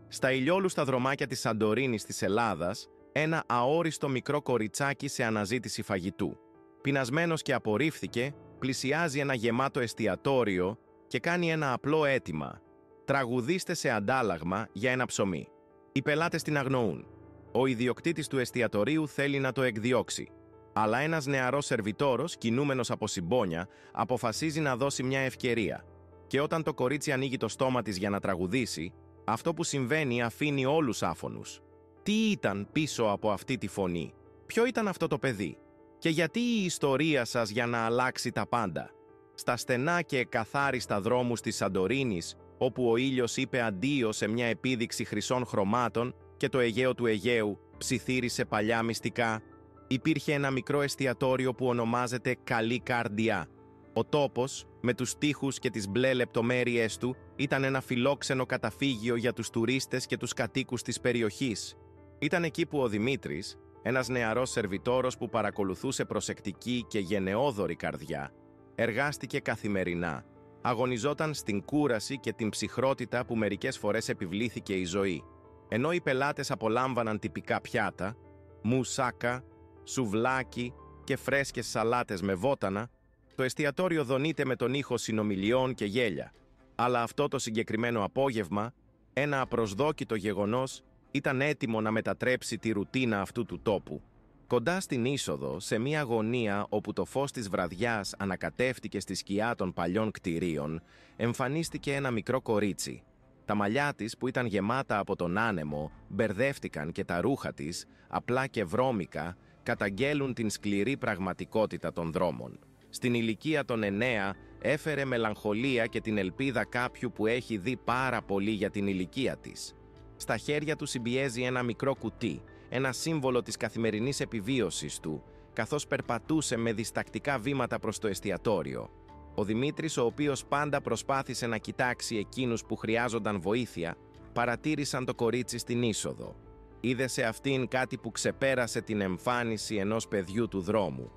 Στα ηλιόλουστα δρομάκια της Σαντορίνης της Ελλάδας, ένα αόριστο μικρό κοριτσάκι σε αναζήτηση φαγητού. Πεινασμένος και απορρίφθηκε, πλησιάζει ένα γεμάτο εστιατόριο και κάνει ένα απλό αίτημα. Τραγουδήστε σε αντάλλαγμα για ένα ψωμί. Οι πελάτες την αγνοούν. Ο ιδιοκτήτης του εστιατορίου θέλει να το εκδιώξει. Αλλά ένας νεαρός σερβιτόρος, κινούμενος από συμπόνια, αποφασίζει να δώσει μια ευκαιρία. Και όταν το κορίτσι ανοίγει το στόμα της για να τραγουδήσει, αυτό που συμβαίνει αφήνει όλους άφωνους. Τι ήταν πίσω από αυτή τη φωνή? Ποιο ήταν αυτό το παιδί? Και γιατί η ιστορία σας για να αλλάξει τα πάντα? Στα στενά και καθάριστα δρόμους της Σαντορίνης, όπου ο ήλιος είπε αντίο σε μια επίδειξη χρυσών χρωμάτων και το Αιγαίο του Αιγαίου ψιθύρισε παλιά μυστικά, υπήρχε ένα μικρό εστιατόριο που ονομάζεται Καλή Καρδιά. Ο τόπος, με τους τοίχους και τις μπλε λεπτομέρειές του, ήταν ένα φιλόξενο καταφύγιο για τους τουρίστες και τους κατοίκους της περιοχής. Ήταν εκεί που ο Δημήτρης, ένας νεαρός σερβιτόρος που παρακολουθούσε προσεκτική και γενναιόδορη καρδιά, εργάστηκε καθημερινά. Αγωνιζόταν στην κούραση και την ψυχρότητα που μερικές φορές επιβλήθηκε η ζωή. Ενώ οι πελάτες απολάμβαναν τυπικά πιάτα, μουσάκα, σουβλάκι και φρέσκες σαλάτες με βότανα, το εστιατόριο δονείται με τον ήχο συνομιλιών και γέλια. Αλλά αυτό το συγκεκριμένο απόγευμα, ένα απροσδόκητο γεγονός, ήταν έτοιμο να μετατρέψει τη ρουτίνα αυτού του τόπου. Κοντά στην είσοδο, σε μια γωνία όπου το φως της βραδιάς ανακατεύτηκε στη σκιά των παλιών κτηρίων, εμφανίστηκε ένα μικρό κορίτσι. Τα μαλλιά της, που ήταν γεμάτα από τον άνεμο, μπερδεύτηκαν και τα ρούχα της, απλά και βρώμικα, καταγγέλουν την σκληρή πραγματικότητα των δρόμων. Στην ηλικία των 9 έφερε μελαγχολία και την ελπίδα κάποιου που έχει δει πάρα πολύ για την ηλικία της. Στα χέρια του συμπιέζει ένα μικρό κουτί, ένα σύμβολο της καθημερινής επιβίωσης του, καθώς περπατούσε με διστακτικά βήματα προς το εστιατόριο. Ο Δημήτρης, ο οποίος πάντα προσπάθησε να κοιτάξει εκείνους που χρειάζονταν βοήθεια, παρατήρησαν το κορίτσι στην είσοδο. Είδε σε αυτήν κάτι που ξεπέρασε την εμφάνιση ενός παιδιού του δρόμου.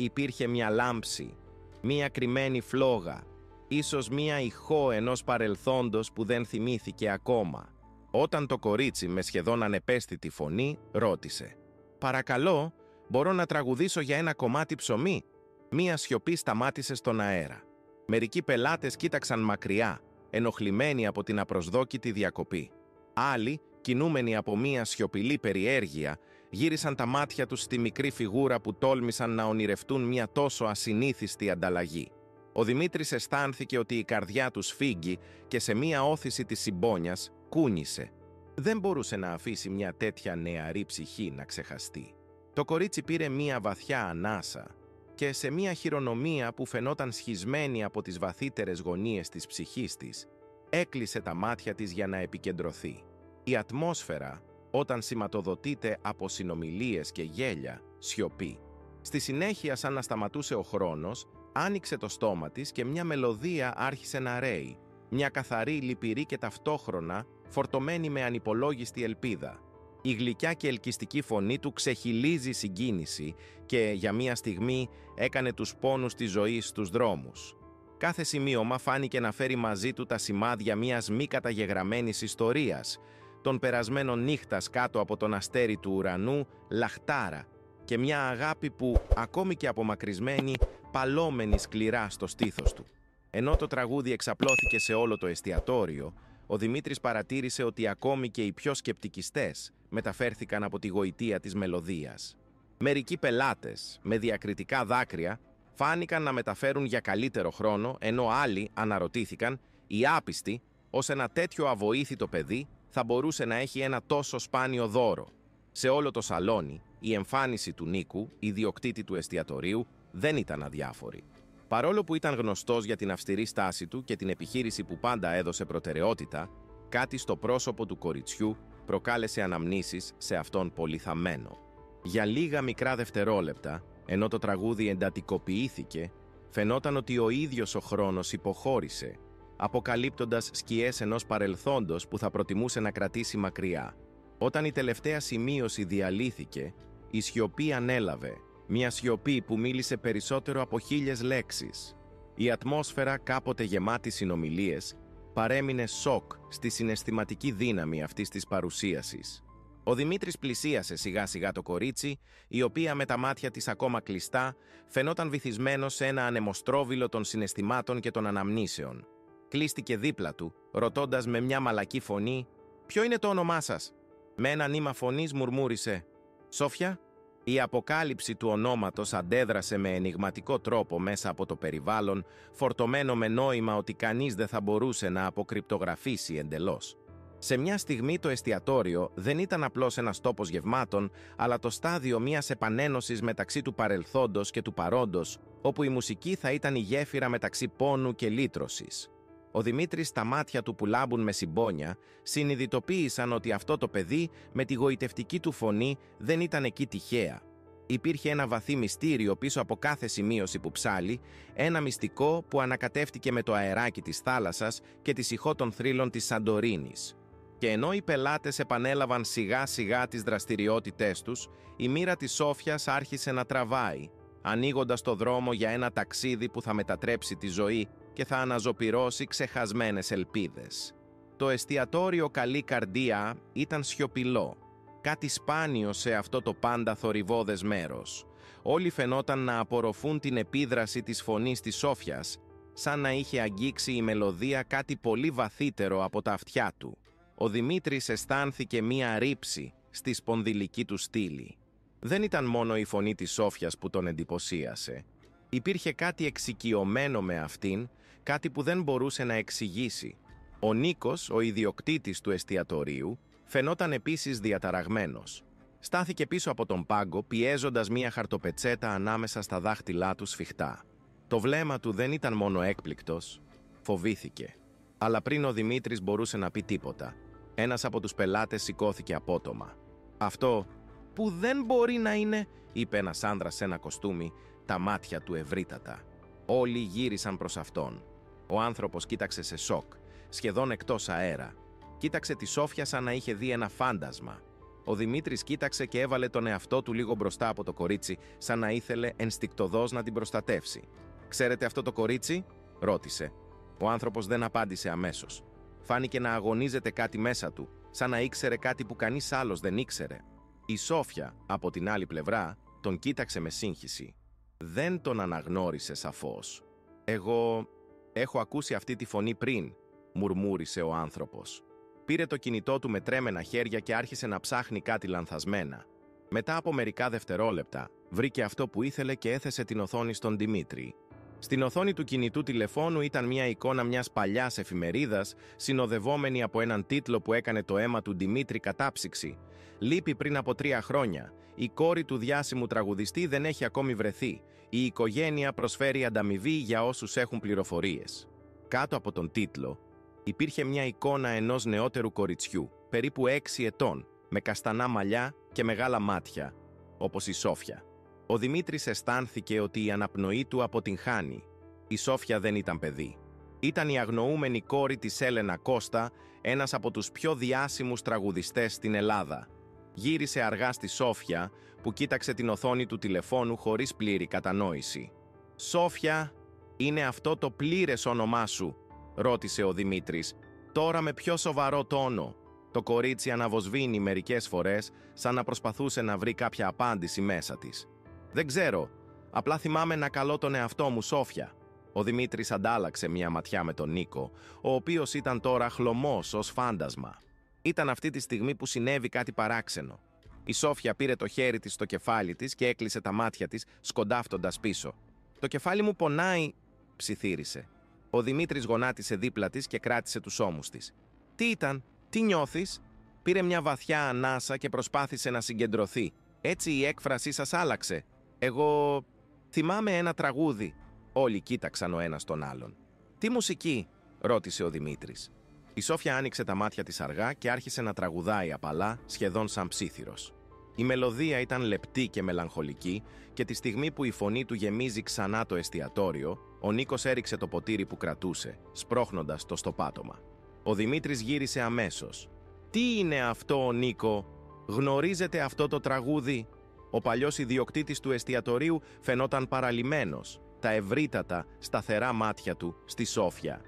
Υπήρχε μια λάμψη, μια κρυμμένη φλόγα, ίσως μια ηχό ενός παρελθόντος που δεν θυμήθηκε ακόμα. Όταν το κορίτσι με σχεδόν ανεπαίσθητη φωνή ρώτησε «Παρακαλώ, μπορώ να τραγουδήσω για ένα κομμάτι ψωμί?» Μία σιωπή σταμάτησε στον αέρα. Μερικοί πελάτες κοίταξαν μακριά, ενοχλημένοι από την απροσδόκητη διακοπή. Άλλοι, κινούμενοι από μία σιωπηλή περιέργεια, γύρισαν τα μάτια τους στη μικρή φιγούρα που τόλμησαν να ονειρευτούν μια τόσο ασυνήθιστη ανταλλαγή. Ο Δημήτρης αισθάνθηκε ότι η καρδιά του σφίγγει και σε μία όθηση της συμπόνιας κούνησε. Δεν μπορούσε να αφήσει μια τέτοια νεαρή ψυχή να ξεχαστεί. Το κορίτσι πήρε μία βαθιά ανάσα και σε μία χειρονομία που φαινόταν σχισμένη από τις βαθύτερες γωνίες της ψυχής της, έκλεισε τα μάτια της για να επικεντρωθεί. Η ατμόσφαιρα, όταν σηματοδοτείται από συνομιλίες και γέλια, σιωπή. Στη συνέχεια, σαν να σταματούσε ο χρόνος, άνοιξε το στόμα της και μια μελωδία άρχισε να ρέει, μια καθαρή, λυπηρή και ταυτόχρονα φορτωμένη με ανυπολόγιστη ελπίδα. Η γλυκιά και ελκυστική φωνή του ξεχυλίζει συγκίνηση και για μία στιγμή έκανε τους πόνους της ζωής στους δρόμους. Κάθε σημείωμα φάνηκε να φέρει μαζί του τα σημάδια μιας μη καταγεγραμμένης ιστορίας, των περασμένων νύχτας κάτω από τον αστέρι του ουρανού, λαχτάρα, και μια αγάπη που, ακόμη και απομακρυσμένη, παλώμενη σκληρά στο στήθος του. Ενώ το τραγούδι εξαπλώθηκε σε όλο το εστιατόριο, ο Δημήτρης παρατήρησε ότι ακόμη και οι πιο σκεπτικιστές μεταφέρθηκαν από τη γοητεία της μελωδίας. Μερικοί πελάτες, με διακριτικά δάκρυα, φάνηκαν να μεταφέρουν για καλύτερο χρόνο, ενώ άλλοι αναρωτήθηκαν, οι άπιστοι, ως ένα τέτοιο αβοήθητο παιδί θα μπορούσε να έχει ένα τόσο σπάνιο δώρο. Σε όλο το σαλόνι, η εμφάνιση του Νίκου, ιδιοκτήτη του εστιατορίου, δεν ήταν αδιάφορη. Παρόλο που ήταν γνωστός για την αυστηρή στάση του και την επιχείρηση που πάντα έδωσε προτεραιότητα, κάτι στο πρόσωπο του κοριτσιού προκάλεσε αναμνήσεις σε αυτόν πολύ θαμμένο. Για λίγα μικρά δευτερόλεπτα, ενώ το τραγούδι εντατικοποιήθηκε, φαινόταν ότι ο ίδιος ο χρόνος υποχώρησε, αποκαλύπτοντας σκιές ενός παρελθόντος που θα προτιμούσε να κρατήσει μακριά. Όταν η τελευταία σημείωση διαλύθηκε, η σιωπή ανέλαβε, μια σιωπή που μίλησε περισσότερο από 1000 λέξεις. Η ατμόσφαιρα, κάποτε γεμάτη συνομιλίες, παρέμεινε σοκ στη συναισθηματική δύναμη αυτής της παρουσίασης. Ο Δημήτρης πλησίασε σιγά σιγά το κορίτσι, η οποία με τα μάτια της ακόμα κλειστά φαινόταν βυθισμένο σε ένα ανεμοστρόβιλο των συναισθημάτων και των αναμνήσεων. Κλείστηκε δίπλα του, ρωτώντας με μια μαλακή φωνή «Ποιο είναι το όνομά σας?» Με ένα νήμα φωνής μουρμούρισε «Σόφια». Η αποκάλυψη του ονόματος αντέδρασε με ενιγματικό τρόπο μέσα από το περιβάλλον, φορτωμένο με νόημα ότι κανείς δεν θα μπορούσε να αποκρυπτογραφήσει εντελώς. Σε μια στιγμή το εστιατόριο δεν ήταν απλώς ένας τόπος γευμάτων, αλλά το στάδιο μιας επανένωσης μεταξύ του παρελθόντος και του παρόντος, όπου η μουσική θα ήταν η γέφυρα μεταξύ πόνου και λύτρωσης. Ο Δημήτρης, τα μάτια του που λάμπουν με συμπόνια, συνειδητοποίησαν ότι αυτό το παιδί με τη γοητευτική του φωνή δεν ήταν εκεί τυχαία. Υπήρχε ένα βαθύ μυστήριο πίσω από κάθε σημείωση που ψάλει, ένα μυστικό που ανακατεύτηκε με το αεράκι της θάλασσας και τη ηχό των θρύλων της Σαντορίνης. Και ενώ οι πελάτες επανέλαβαν σιγά σιγά τις δραστηριότητές τους, η μοίρα της Σόφιας άρχισε να τραβάει, ανοίγοντας το δρόμο για ένα ταξίδι που θα μετατρέψει τη ζωή και θα αναζωπυρώσει ξεχασμένες ελπίδες. Το εστιατόριο «Καλή Καρδία» ήταν σιωπηλό, κάτι σπάνιο σε αυτό το πάντα θορυβώδες μέρος. Όλοι φαινόταν να απορροφούν την επίδραση της φωνής της Σόφιας, σαν να είχε αγγίξει η μελωδία κάτι πολύ βαθύτερο από τα αυτιά του. Ο Δημήτρης αισθάνθηκε μία ρήψη στη σπονδυλική του στήλη. Δεν ήταν μόνο η φωνή της Σόφιας που τον εντυπωσίασε. Υπήρχε κάτι εξοικειωμένο με αυτήν, κάτι που δεν μπορούσε να εξηγήσει. Ο Νίκος, ο ιδιοκτήτης του εστιατορίου, φαινόταν επίσης διαταραγμένος. Στάθηκε πίσω από τον πάγκο, πιέζοντας μία χαρτοπετσέτα ανάμεσα στα δάχτυλά του σφιχτά. Το βλέμμα του δεν ήταν μόνο έκπληκτος, φοβήθηκε. Αλλά πριν ο Δημήτρης μπορούσε να πει τίποτα, ένας από τους πελάτες σηκώθηκε απότομα. «Αυτό που δεν μπορεί να είναι», είπε ένας άνδρας σε ένα κοστούμι, τα μάτια του ευρύτατα. Όλοι γύρισαν προς αυτόν. Ο άνθρωπος κοίταξε σε σοκ, σχεδόν εκτός αέρα. Κοίταξε τη Σόφια σαν να είχε δει ένα φάντασμα. Ο Δημήτρης κοίταξε και έβαλε τον εαυτό του λίγο μπροστά από το κορίτσι, σαν να ήθελε ενστικτωδώς να την προστατεύσει. «Ξέρετε αυτό το κορίτσι?» ρώτησε. Ο άνθρωπος δεν απάντησε αμέσως. Φάνηκε να αγωνίζεται κάτι μέσα του, σαν να ήξερε κάτι που κανείς άλλος δεν ήξερε. Η Σόφια, από την άλλη πλευρά, τον κοίταξε με σύγχυση. Δεν τον αναγνώρισε σαφώς. «Εγώ έχω ακούσει αυτή τη φωνή πριν», μουρμούρισε ο άνθρωπος. Πήρε το κινητό του με τρέμενα χέρια και άρχισε να ψάχνει κάτι λανθασμένα. Μετά από μερικά δευτερόλεπτα, βρήκε αυτό που ήθελε και έθεσε την οθόνη στον Δημήτρη. Στην οθόνη του κινητού τηλεφώνου ήταν μια εικόνα μιας παλιάς εφημερίδας, συνοδευόμενη από έναν τίτλο που έκανε το αίμα του Δημήτρη κατάψυξη. «Λείπει πριν από 3 χρόνια. Η κόρη του διάσημου τραγουδιστή δεν έχει ακόμη βρεθεί. Η οικογένεια προσφέρει ανταμοιβή για όσους έχουν πληροφορίες». Κάτω από τον τίτλο υπήρχε μια εικόνα ενός νεότερου κοριτσιού, περίπου 6 ετών, με καστανά μαλλιά και μεγάλα μάτια, όπως η Σόφια. Ο Δημήτρης αισθάνθηκε ότι η αναπνοή του αποτυγχάνει. Η Σόφια δεν ήταν παιδί. Ήταν η αγνοούμενη κόρη της Έλενα Κώστα, ένας από τους πιο διάσημους τραγουδιστές στην Ελλάδα. Γύρισε αργά στη Σόφια, που κοίταξε την οθόνη του τηλεφώνου χωρίς πλήρη κατανόηση. «Σόφια, είναι αυτό το πλήρες όνομά σου?» ρώτησε ο Δημήτρης, τώρα με πιο σοβαρό τόνο. Το κορίτσι αναβοσβήνει μερικές φορές, σαν να προσπαθούσε να βρει κάποια απάντηση μέσα της. «Δεν ξέρω. Απλά θυμάμαι να καλώ τον εαυτό μου Σόφια». Ο Δημήτρης αντάλλαξε μια ματιά με τον Νίκο, ο οποίος ήταν τώρα χλωμός ως φάντασμα. Ήταν αυτή τη στιγμή που συνέβη κάτι παράξενο. Η Σόφια πήρε το χέρι της στο κεφάλι της και έκλεισε τα μάτια της, σκοντάφτοντας πίσω. «Το κεφάλι μου πονάει», ψιθύρισε. Ο Δημήτρης γονάτισε δίπλα της και κράτησε τους ώμους της. «Τι ήταν, τι νιώθεις?» Πήρε μια βαθιά ανάσα και προσπάθησε να συγκεντρωθεί. «Έτσι η έκφρασή σας άλλαξε. Εγώ θυμάμαι ένα τραγούδι». Όλοι κοίταξαν ο ένας τον άλλον. «Τι μουσική?» ρώτησε ο Δημήτρης. Η Σόφια άνοιξε τα μάτια της αργά και άρχισε να τραγουδάει απαλά, σχεδόν σαν ψίθυρος. Η μελωδία ήταν λεπτή και μελαγχολική και τη στιγμή που η φωνή του γεμίζει ξανά το εστιατόριο, ο Νίκος έριξε το ποτήρι που κρατούσε, σπρώχνοντας το στο πάτωμα. Ο Δημήτρης γύρισε αμέσως. «Τι είναι αυτό, Νίκο? Γνωρίζετε αυτό το τραγούδι?» Ο παλιός ιδιοκτήτης του εστιατορίου φαινόταν παραλυμμένος, τα ευρύτατα, σταθερά μάτια του στη Σόφια.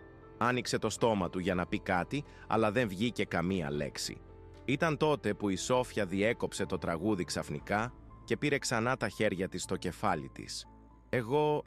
Άνοιξε το στόμα του για να πει κάτι, αλλά δεν βγήκε καμία λέξη. Ήταν τότε που η Σόφια διέκοψε το τραγούδι ξαφνικά και πήρε ξανά τα χέρια της στο κεφάλι της. «Εγώ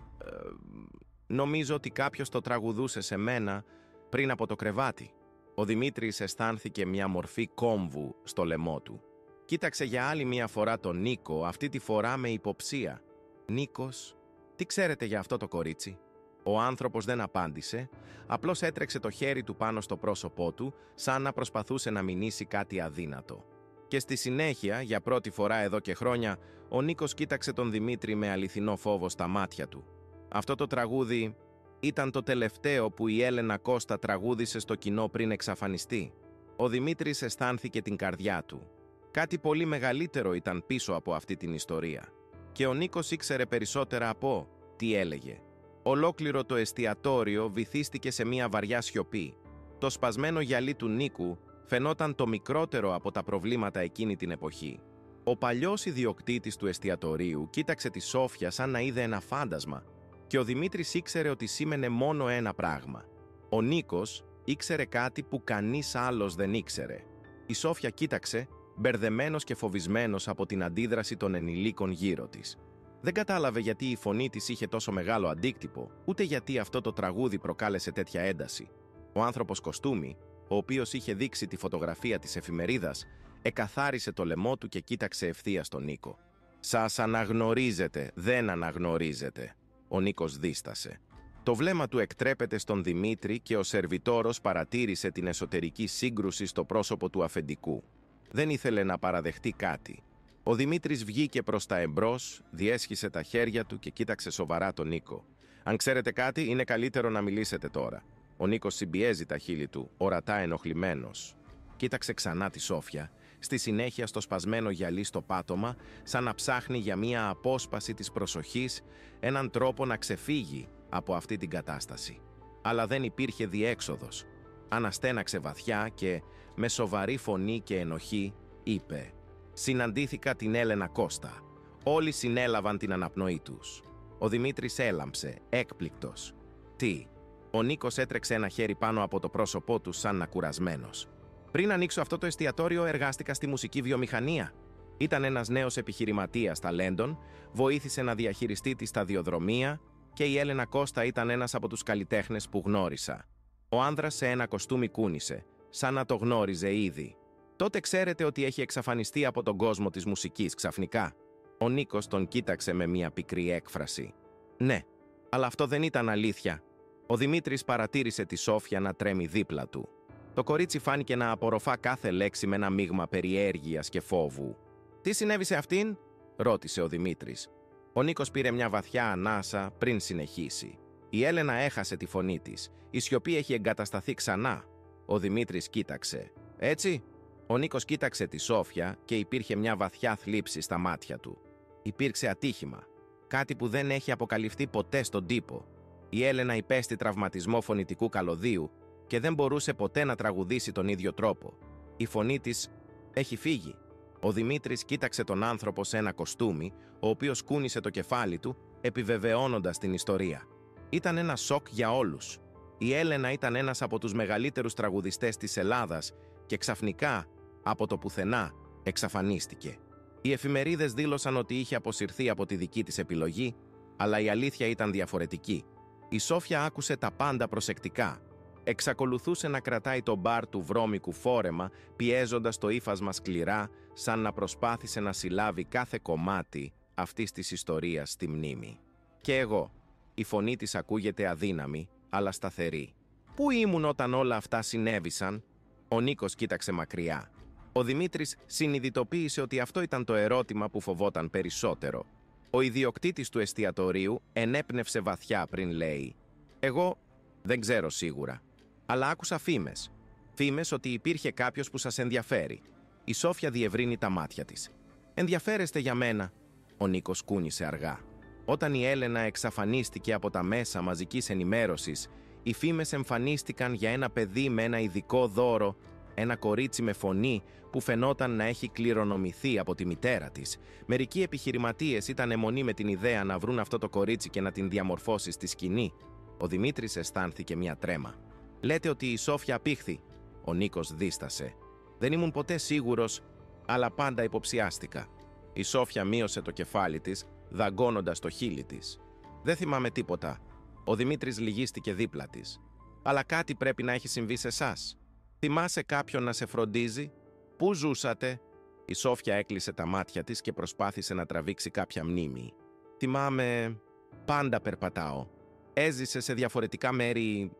νομίζω ότι κάποιος το τραγουδούσε σε μένα πριν από το κρεβάτι». Ο Δημήτρης αισθάνθηκε μια μορφή κόμβου στο λαιμό του. Κοίταξε για άλλη μια φορά τον Νίκο, αυτή τη φορά με υποψία. «Νίκος, τι ξέρετε για αυτό το κορίτσι?» Ο άνθρωπος δεν απάντησε, απλώς έτρεξε το χέρι του πάνω στο πρόσωπό του, σαν να προσπαθούσε να μηνύσει κάτι αδύνατο. Και στη συνέχεια, για πρώτη φορά εδώ και χρόνια, ο Νίκος κοίταξε τον Δημήτρη με αληθινό φόβο στα μάτια του. Αυτό το τραγούδι ήταν το τελευταίο που η Έλενα Κώστα τραγούδισε στο κοινό πριν εξαφανιστεί. Ο Δημήτρης αισθάνθηκε την καρδιά του. Κάτι πολύ μεγαλύτερο ήταν πίσω από αυτή την ιστορία. Και ο Νίκος ήξερε περισσότερα από τι έλεγε. Ολόκληρο το εστιατόριο βυθίστηκε σε μια βαριά σιωπή. Το σπασμένο γυαλί του Νίκου φαινόταν το μικρότερο από τα προβλήματα εκείνη την εποχή. Ο παλιός ιδιοκτήτης του εστιατορίου κοίταξε τη Σόφια σαν να είδε ένα φάντασμα και ο Δημήτρης ήξερε ότι σήμαινε μόνο ένα πράγμα. Ο Νίκος ήξερε κάτι που κανείς άλλος δεν ήξερε. Η Σόφια κοίταξε, μπερδεμένος και φοβισμένος από την αντίδραση των ενηλίκων γύρω της. Δεν κατάλαβε γιατί η φωνή της είχε τόσο μεγάλο αντίκτυπο, ούτε γιατί αυτό το τραγούδι προκάλεσε τέτοια ένταση. Ο άνθρωπος κοστούμι, ο οποίος είχε δείξει τη φωτογραφία της εφημερίδας, εκαθάρισε το λαιμό του και κοίταξε ευθείας τον Νίκο. «Σας αναγνωρίζετε, δεν αναγνωρίζετε». Ο Νίκος δίστασε. Το βλέμμα του εκτρέπεται στον Δημήτρη και ο σερβιτόρος παρατήρησε την εσωτερική σύγκρουση στο πρόσωπο του αφεντικού. Δεν ήθελε να παραδεχτεί κάτι. Ο Δημήτρης βγήκε προς τα εμπρός, διέσχισε τα χέρια του και κοίταξε σοβαρά τον Νίκο. «Αν ξέρετε κάτι, είναι καλύτερο να μιλήσετε τώρα». Ο Νίκος συμπιέζει τα χείλη του, ορατά ενοχλημένος. Κοίταξε ξανά τη Σόφια, στη συνέχεια στο σπασμένο γυαλί στο πάτωμα, σαν να ψάχνει για μία απόσπαση της προσοχής, έναν τρόπο να ξεφύγει από αυτή την κατάσταση. Αλλά δεν υπήρχε διέξοδος. Αναστέναξε βαθιά και, με σοβαρή φωνή και ενοχή, είπε: «Συναντήθηκα την Έλενα Κώστα». Όλοι συνέλαβαν την αναπνοή τους. Ο Δημήτρης έλαμψε, έκπληκτος. «Τι?» Ο Νίκος έτρεξε ένα χέρι πάνω από το πρόσωπό του σαν να κουρασμένος. «Πριν ανοίξω αυτό το εστιατόριο, εργάστηκα στη μουσική βιομηχανία. Ήταν ένας νέος επιχειρηματίας ταλέντων, βοήθησε να διαχειριστεί τη σταδιοδρομία και η Έλενα Κώστα ήταν ένας από τους καλλιτέχνες που γνώρισα». Ο άνδρας σε ένα κοστούμι κούνησε, σαν να το γνώριζε ήδη. «Τότε ξέρετε ότι έχει εξαφανιστεί από τον κόσμο της μουσικής ξαφνικά?» Ο Νίκος τον κοίταξε με μια πικρή έκφραση. «Ναι, αλλά αυτό δεν ήταν αλήθεια». Ο Δημήτρης παρατήρησε τη Σόφια να τρέμει δίπλα του. Το κορίτσι φάνηκε να απορροφά κάθε λέξη με ένα μείγμα περιέργειας και φόβου. «Τι συνέβη σε αυτήν?» ρώτησε ο Δημήτρης. Ο Νίκος πήρε μια βαθιά ανάσα πριν συνεχίσει. Η Έλενα έχασε τη φωνή της. Η σιωπή έχει εγκατασταθεί ξανά. Ο Δημήτρης κοίταξε. «Έτσι?» Ο Νίκος κοίταξε τη Σόφια και υπήρχε μια βαθιά θλίψη στα μάτια του. Υπήρξε ατύχημα. Κάτι που δεν έχει αποκαλυφθεί ποτέ στον τύπο. Η Έλενα υπέστη τραυματισμό φωνητικού καλωδίου και δεν μπορούσε ποτέ να τραγουδήσει τον ίδιο τρόπο. Η φωνή της έχει φύγει. Ο Δημήτρης κοίταξε τον άνθρωπο σε ένα κοστούμι, ο οποίος κούνησε το κεφάλι του, επιβεβαιώνοντας την ιστορία. Ήταν ένα σοκ για όλους. Η Έλενα ήταν ένας από τους μεγαλύτερους τραγουδιστές της Ελλάδας και ξαφνικά, από το πουθενά, εξαφανίστηκε. Οι εφημερίδες δήλωσαν ότι είχε αποσυρθεί από τη δική της επιλογή, αλλά η αλήθεια ήταν διαφορετική. Η Σόφια άκουσε τα πάντα προσεκτικά. Εξακολουθούσε να κρατάει το μπαρ του βρώμικου φόρεμα, πιέζοντας το ύφασμα σκληρά, σαν να προσπάθησε να συλλάβει κάθε κομμάτι αυτής της ιστορίας στη μνήμη. «Και εγώ». Η φωνή της ακούγεται αδύναμη, αλλά σταθερή. «Πού ήμουν όταν όλα αυτά συνέβησαν?» Ο Νίκος κοίταξε μακριά. Ο Δημήτρης συνειδητοποίησε ότι αυτό ήταν το ερώτημα που φοβόταν περισσότερο. Ο ιδιοκτήτης του εστιατορίου ενέπνευσε βαθιά πριν λέει: «Εγώ δεν ξέρω σίγουρα, αλλά άκουσα φήμες. Φήμες ότι υπήρχε κάποιος που σας ενδιαφέρει». Η Σόφια διευρύνει τα μάτια της. «Ενδιαφέρεστε για μένα?» Ο Νίκος κούνησε αργά. Όταν η Έλενα εξαφανίστηκε από τα μέσα μαζικής ενημέρωσης, οι φήμες εμφανίστηκαν για ένα παιδί με ένα ειδικό δώρο, ένα κορίτσι με φωνή που φαινόταν να έχει κληρονομηθεί από τη μητέρα της. Μερικοί επιχειρηματίες ήταν αιμονοί με την ιδέα να βρουν αυτό το κορίτσι και να την διαμορφώσει στη σκηνή. Ο Δημήτρης αισθάνθηκε μια τρέμα. Λέτε ότι η Σόφια απήχθη. Ο Νίκος δίστασε. Δεν ήμουν ποτέ σίγουρος, αλλά πάντα υποψιάστηκα. Η Σόφια μείωσε το κεφάλι της, δαγκώνοντας το χείλη της. Δεν θυμάμαι τίποτα. Ο Δημήτρης λυγίστηκε δίπλα της. Αλλά κάτι πρέπει να έχει συμβεί σε εσάς. Θυμάσαι κάποιον να σε φροντίζει? Πού ζούσατε? Η Σόφια έκλεισε τα μάτια της και προσπάθησε να τραβήξει κάποια μνήμη. Θυμάμαι, πάντα περπατάω. Έζησε σε διαφορετικά μέρη,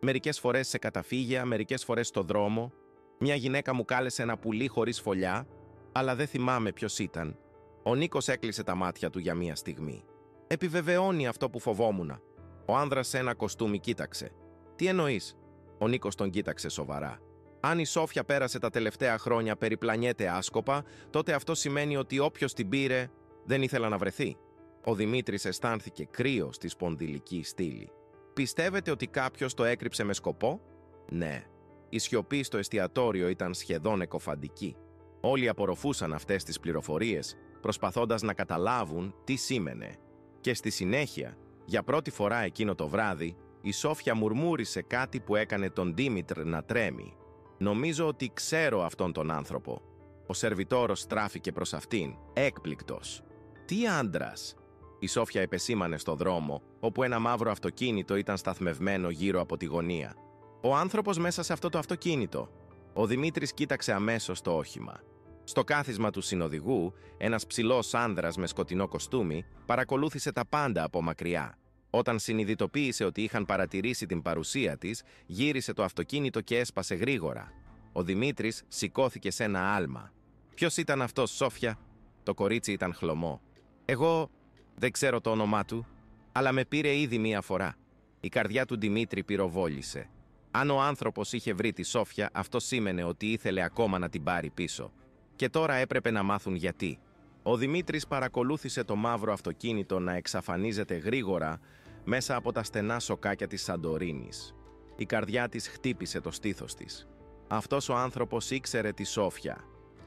μερικές φορές σε καταφύγια, μερικές φορές στο δρόμο. Μια γυναίκα μου κάλεσε ένα πουλί χωρίς φωλιά, αλλά δεν θυμάμαι ποιος ήταν. Ο Νίκος έκλεισε τα μάτια του για μια στιγμή. Επιβεβαιώνει αυτό που φοβόμουν. Ο άνδρας σε ένα κοστούμι κοίταξε. Τι εννοείς? Ο Νίκος τον κοίταξε σοβαρά. Αν η Σόφια πέρασε τα τελευταία χρόνια περιπλανιέται άσκοπα, τότε αυτό σημαίνει ότι όποιος την πήρε δεν ήθελε να βρεθεί. Ο Δημήτρης αισθάνθηκε κρύο στη σπονδυλική στήλη. Πιστεύετε ότι κάποιος το έκρυψε με σκοπό? Ναι. Η σιωπή στο εστιατόριο ήταν σχεδόν εκοφαντική. Όλοι απορροφούσαν αυτές τις πληροφορίες, προσπαθώντας να καταλάβουν τι σήμαινε. Και στη συνέχεια, για πρώτη φορά εκείνο το βράδυ, η Σόφια μουρμούρισε κάτι που έκανε τον Δήμητρ να τρέμει. «Νομίζω ότι ξέρω αυτόν τον άνθρωπο». Ο σερβιτόρος στράφηκε προς αυτήν, έκπληκτος. «Τι άντρας?» Η Σόφια επεσήμανε στο δρόμο, όπου ένα μαύρο αυτοκίνητο ήταν σταθμευμένο γύρω από τη γωνία. «Ο άνθρωπος μέσα σε αυτό το αυτοκίνητο». Ο Δημήτρης κοίταξε αμέσως το όχημα. Στο κάθισμα του συνοδηγού, ένας ψηλός άνδρας με σκοτεινό κοστούμι παρακολούθησε τα πάντα από μακριά. Όταν συνειδητοποίησε ότι είχαν παρατηρήσει την παρουσία της, γύρισε το αυτοκίνητο και έσπασε γρήγορα. Ο Δημήτρης σηκώθηκε σε ένα άλμα. «Ποιος ήταν αυτός, Σόφια?» Το κορίτσι ήταν χλωμό. «Εγώ δεν ξέρω το όνομά του, αλλά με πήρε ήδη μία φορά». Η καρδιά του Δημήτρη πυροβόλησε. Αν ο άνθρωπος είχε βρει τη Σόφια, αυτό σήμαινε ότι ήθελε ακόμα να την πάρει πίσω. Και τώρα έπρεπε να μάθουν γιατί. Ο Δημήτρης παρακολούθησε το μαύρο αυτοκίνητο να εξαφανίζεται γρήγορα μέσα από τα στενά σοκάκια της Σαντορίνης. Η καρδιά της χτύπησε το στήθος της. Αυτός ο άνθρωπος ήξερε τη Σόφια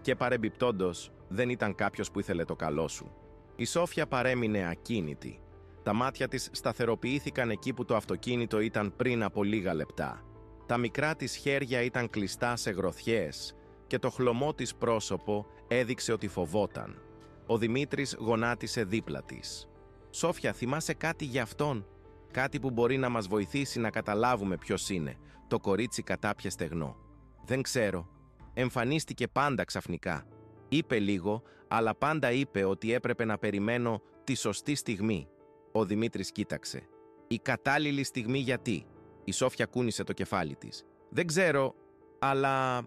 και παρεμπιπτόντως δεν ήταν κάποιος που ήθελε το καλό σου. Η Σόφια παρέμεινε ακίνητη. Τα μάτια της σταθεροποιήθηκαν εκεί που το αυτοκίνητο ήταν πριν από λίγα λεπτά. Τα μικρά της χέρια ήταν κλειστά σε γροθιές και το χλωμό της πρόσωπο έδειξε ότι φοβόταν. Ο Δημήτρης γονάτισε δίπλα της. «Σόφια, θυμάσαι κάτι για αυτόν? Κάτι που μπορεί να μας βοηθήσει να καταλάβουμε ποιος είναι?» Το κορίτσι κατάπιε στεγνό. «Δεν ξέρω. Εμφανίστηκε πάντα ξαφνικά. Είπε λίγο, αλλά πάντα είπε ότι έπρεπε να περιμένω τη σωστή στιγμή». Ο Δημήτρης κοίταξε. «Η κατάλληλη στιγμή γιατί?» Η Σόφια κούνησε το κεφάλι της. «Δεν ξέρω, αλλά...»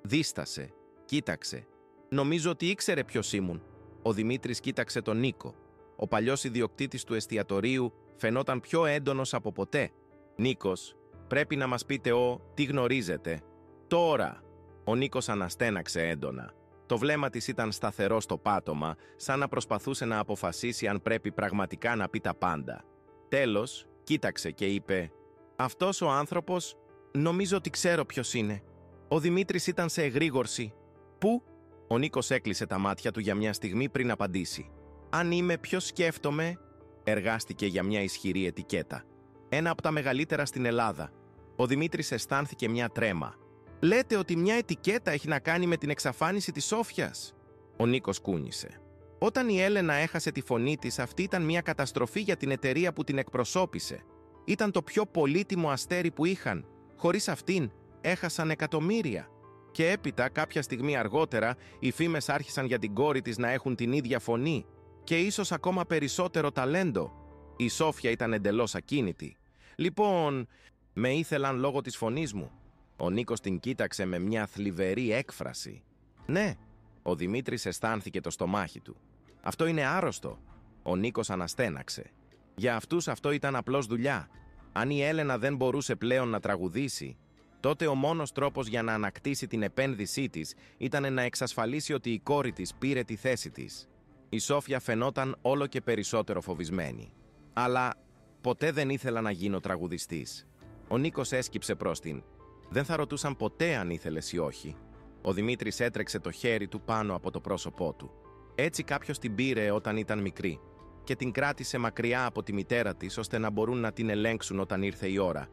Δίστασε. Κοίταξε. «Νομίζω ότι ήξερε ποιος ήμουν». Ο Δημήτρης κοίταξε τον Νίκο. Ο παλιός ιδιοκτήτης του εστιατορίου φαινόταν πιο έντονος από ποτέ. «Νίκος, πρέπει να μας πείτε τι γνωρίζετε. Τώρα!» Ο Νίκος αναστέναξε έντονα. Το βλέμμα της ήταν σταθερό στο πάτωμα, σαν να προσπαθούσε να αποφασίσει αν πρέπει πραγματικά να πει τα πάντα. Τέλος, κοίταξε και είπε «Αυτός ο άνθρωπος, νομίζω ότι ξέρω ποιος είναι». Ο Δημήτρης ήταν σε εγρήγορση. «Πού?» Ο Νίκος έκλεισε τα μάτια του για μια στιγμή πριν απαντήσει. «Αν είμαι ποιος σκέφτομαι», εργάστηκε για μια ισχυρή ετικέτα. «Ένα από τα μεγαλύτερα στην Ελλάδα». Ο Δημήτρης αισθάνθηκε μια τρέμα. «Λέτε ότι μια ετικέτα έχει να κάνει με την εξαφάνιση της Σόφιας?» Ο Νίκος κούνησε. «Όταν η Έλενα έχασε τη φωνή της, αυτή ήταν μια καταστροφή για την εταιρεία που την εκπροσώπησε. Ήταν το πιο πολύτιμο αστέρι που είχαν. Χωρίς αυτήν, έχασαν εκατομμύρια. Και έπειτα, κάποια στιγμή αργότερα, οι φήμες άρχισαν για την κόρη της να έχουν την ίδια φωνή και ίσως ακόμα περισσότερο ταλέντο. Η Σόφια ήταν εντελώς ακίνητη. Λοιπόν, με ήθελαν λόγω της φωνής μου». Ο Νίκος την κοίταξε με μια θλιβερή έκφραση. «Ναι», ο Δημήτρης αισθάνθηκε το στομάχι του. «Αυτό είναι άρρωστο». Ο Νίκος αναστέναξε. «Για αυτούς αυτό ήταν απλώς δουλειά. Αν η Έλενα δεν μπορούσε πλέον να τραγουδήσει, τότε ο μόνος τρόπος για να ανακτήσει την επένδυσή της ήταν να εξασφαλίσει ότι η κόρη της πήρε τη θέση της». Η Σόφια φαινόταν όλο και περισσότερο φοβισμένη. «Αλλά ποτέ δεν ήθελα να γίνω τραγουδιστής». Ο Νίκος έσκυψε προς την. «Δεν θα ρωτούσαν ποτέ αν ήθελες ή όχι». Ο Δημήτρης έτρεξε το χέρι του πάνω από το πρόσωπό του. «Έτσι κάποιος την πήρε όταν ήταν μικρή και την κράτησε μακριά από τη μητέρα της ώστε να μπορούν να την ελέγξουν όταν ήρθε η ώρα».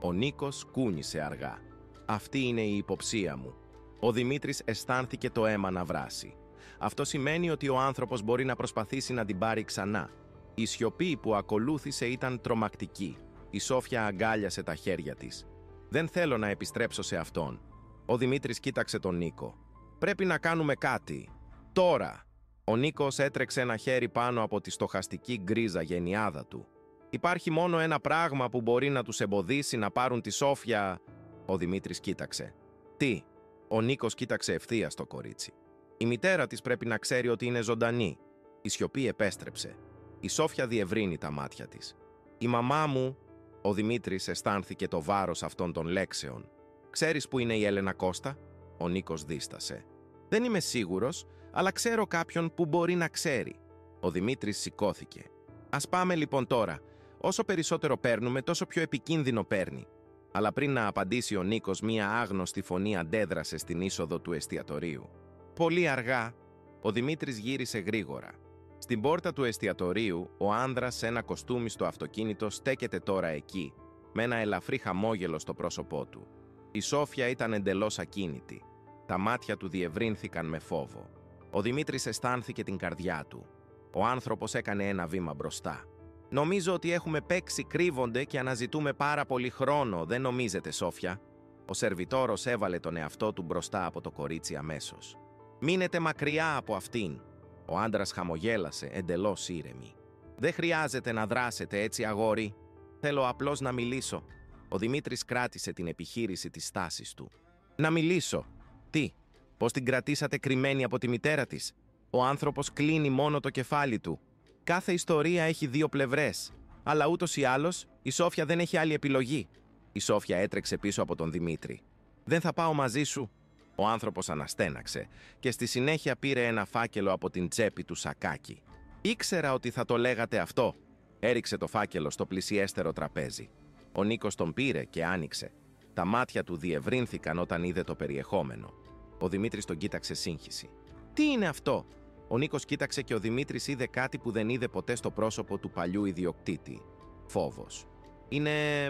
Ο Νίκος κούνησε αργά. «Αυτή είναι η υποψία μου». Ο Δημήτρης αισθάνθηκε το αίμα να βράσει. Αυτό σημαίνει ότι ο άνθρωπος μπορεί να προσπαθήσει να την πάρει ξανά. Η σιωπή που ακολούθησε ήταν τρομακτική. Η Σόφια αγκάλιασε τα χέρια της. «Δεν θέλω να επιστρέψω σε αυτόν». Ο Δημήτρης κοίταξε τον Νίκο. «Πρέπει να κάνουμε κάτι. Τώρα». Ο Νίκος έτρεξε ένα χέρι πάνω από τη στοχαστική γκρίζα γενιάδα του. «Υπάρχει μόνο ένα πράγμα που μπορεί να τους εμποδίσει να πάρουν τη Σόφια». Ο Δημήτρης κοίταξε. «Τι?» Ο Νίκος κοίταξε ευθείας το κορίτσι. «Η μητέρα της πρέπει να ξέρει ότι είναι ζωντανή». Η σιωπή επέστρεψε. Η Σόφια διευρύνει τα μάτια της. «Η μαμά μου». Ο Δημήτρης αισθάνθηκε το βάρος αυτών των λέξεων. «Ξέρεις που είναι η Έλενα Κώστα?» Ο Νίκος δίστασε. «Δεν είμαι σίγουρος, αλλά ξέρω κάποιον που μπορεί να ξέρει». Ο Δημήτρης σηκώθηκε. «Ας πάμε λοιπόν τώρα. Όσο περισσότερο παίρνουμε, τόσο πιο επικίνδυνο παίρνει». Αλλά πριν να απαντήσει ο Νίκος, μία άγνωστη φωνή αντέδρασε στην είσοδο του εστιατορίου. Πολύ αργά, ο Δημήτρης γύρισε γρήγορα. Στην πόρτα του εστιατορίου, ο άνδρας σε ένα κοστούμι στο αυτοκίνητο στέκεται τώρα εκεί, με ένα ελαφρύ χαμόγελο στο πρόσωπό του. Η Σόφια ήταν εντελώς ακίνητη. Τα μάτια του διευρύνθηκαν με φόβο. Ο Δημήτρης αισθάνθηκε την καρδιά του. Ο άνθρωπος έκανε ένα βήμα μπροστά. «Νομίζω ότι έχουμε παίξει κρύβονται και αναζητούμε πάρα πολύ χρόνο, δεν νομίζετε, Σόφια?» Ο σερβιτόρος έβαλε τον εαυτό του μπροστά από το κορίτσι αμέσως. «Μείνετε μακριά από αυτήν». Ο άντρας χαμογέλασε, εντελώς ήρεμη. «Δεν χρειάζεται να δράσετε έτσι, αγόρι. Θέλω απλώς να μιλήσω». Ο Δημήτρης κράτησε την επιχείρηση της στάσης του. «Να μιλήσω. Τι, πώς την κρατήσατε κρυμμένη από τη μητέρα της?» Ο άνθρωπος κλείνει μόνο το κεφάλι του. «Κάθε ιστορία έχει δύο πλευρές. Αλλά ούτως ή άλλως, η Σόφια δεν έχει άλλη επιλογή». Η Σόφια έτρεξε πίσω από τον Δημήτρη. «Δεν θα πάω μαζί σου». Ο άνθρωπος αναστέναξε και στη συνέχεια πήρε ένα φάκελο από την τσέπη του σακάκι. «Ήξερα ότι θα το λέγατε αυτό». Έριξε το φάκελο στο πλησιέστερο τραπέζι. Ο Νίκος τον πήρε και άνοιξε. Τα μάτια του διευρύνθηκαν όταν είδε το περιεχόμενο. Ο Δημήτρης τον κοίταξε σύγχυση. «Τι είναι αυτό?» Ο Νίκος κοίταξε και ο Δημήτρης είδε κάτι που δεν είδε ποτέ στο πρόσωπο του παλιού ιδιοκτήτη. Φόβος. «Είναι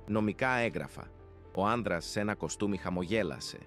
νομικά έγγραφα». Ο άνδρας σε ένα κοστούμι χαμογέλασε.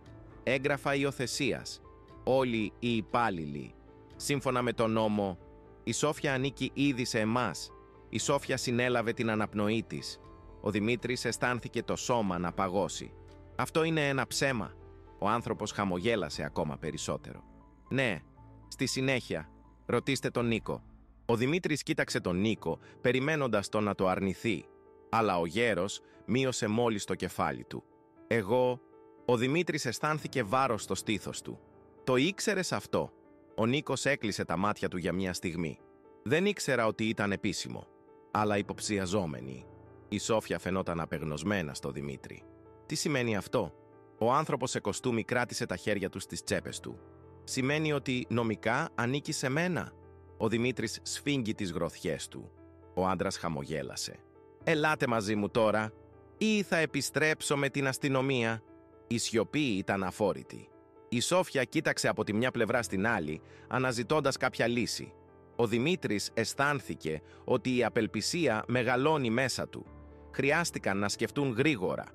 «Έγγραφα υιοθεσίας. Όλοι οι υπάλληλοι. Σύμφωνα με τον νόμο, η Σόφια ανήκει ήδη σε εμάς. Η Σόφια συνέλαβε την αναπνοή της». Ο Δημήτρης αισθάνθηκε το σώμα να παγώσει. «Αυτό είναι ένα ψέμα». Ο άνθρωπος χαμογέλασε ακόμα περισσότερο. «Ναι, στη συνέχεια, ρωτήστε τον Νίκο». Ο Δημήτρης κοίταξε τον Νίκο, περιμένοντας τον να το αρνηθεί. Αλλά ο γέρος μείωσε μόλις το κεφάλι του. «Εγώ...» Ο Δημήτρης αισθάνθηκε βάρος στο στήθος του. «Το ήξερες αυτό?» Ο Νίκος έκλεισε τα μάτια του για μια στιγμή. «Δεν ήξερα ότι ήταν επίσημο, αλλά υποψιαζόμενη». Η Σόφια φαινόταν απεγνωσμένα στο Δημήτρη. «Τι σημαίνει αυτό?» Ο άνθρωπος σε κοστούμι κράτησε τα χέρια του στις τσέπες του. «Σημαίνει ότι νομικά ανήκει σε μένα». Ο Δημήτρης σφίγγει τις γροθιές του. Ο άντρας χαμογέλασε. «Ελάτε μαζί μου τώρα, ή θα επιστρέψω με την αστυνομία». Η σιωπή ήταν αφόρητη. Η Σόφια κοίταξε από τη μια πλευρά στην άλλη, αναζητώντας κάποια λύση. Ο Δημήτρης αισθάνθηκε ότι η απελπισία μεγαλώνει μέσα του. Χρειάστηκαν να σκεφτούν γρήγορα.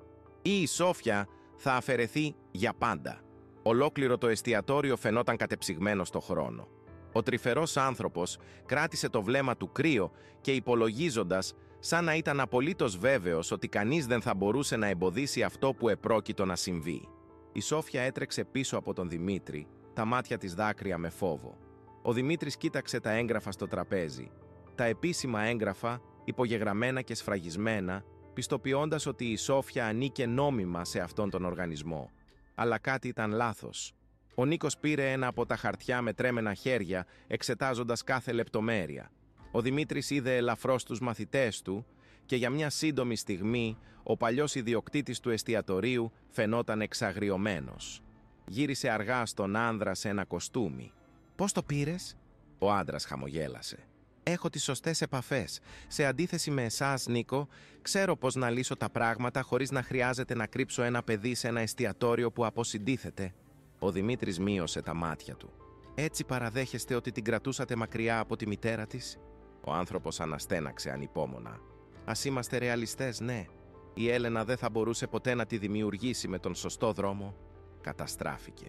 Ή η Σόφια θα αφαιρεθεί για πάντα. Ολόκληρο το εστιατόριο φαινόταν κατεψυγμένο στο χρόνο. Ο τρυφερός άνθρωπος κράτησε το βλέμμα του κρύο και υπολογίζοντας, σαν να ήταν απολύτως βέβαιος ότι κανείς δεν θα μπορούσε να εμποδίσει αυτό που επρόκειτο να συμβεί. Η Σόφια έτρεξε πίσω από τον Δημήτρη, τα μάτια της δάκρυα με φόβο. Ο Δημήτρης κοίταξε τα έγγραφα στο τραπέζι. Τα επίσημα έγγραφα, υπογεγραμμένα και σφραγισμένα, πιστοποιώντας ότι η Σόφια ανήκε νόμιμα σε αυτόν τον οργανισμό. Αλλά κάτι ήταν λάθος. Ο Νίκος πήρε ένα από τα χαρτιά με τρέμενα χέρια, εξετάζοντας κάθε λεπτομέρεια. Ο Δημήτρης είδε ελαφρώς τους μαθητές του και για μια σύντομη στιγμή ο παλιός ιδιοκτήτης του εστιατορίου φαινόταν εξαγριωμένος. Γύρισε αργά στον άνδρα σε ένα κοστούμι. «Πώς το πήρες?» Ο άντρας χαμογέλασε. «Έχω τις σωστές επαφές. Σε αντίθεση με εσάς, Νίκο, ξέρω πώς να λύσω τα πράγματα χωρίς να χρειάζεται να κρύψω ένα παιδί σε ένα εστιατόριο που αποσυντίθεται». Ο Δημήτρης μείωσε τα μάτια του. «Έτσι παραδέχεστε ότι την κρατούσατε μακριά από τη μητέρα της?» Ο άνθρωπος αναστέναξε ανυπόμονα. «Ας είμαστε ρεαλιστές, ναι. Η Έλενα δεν θα μπορούσε ποτέ να τη δημιουργήσει με τον σωστό δρόμο. Καταστράφηκε.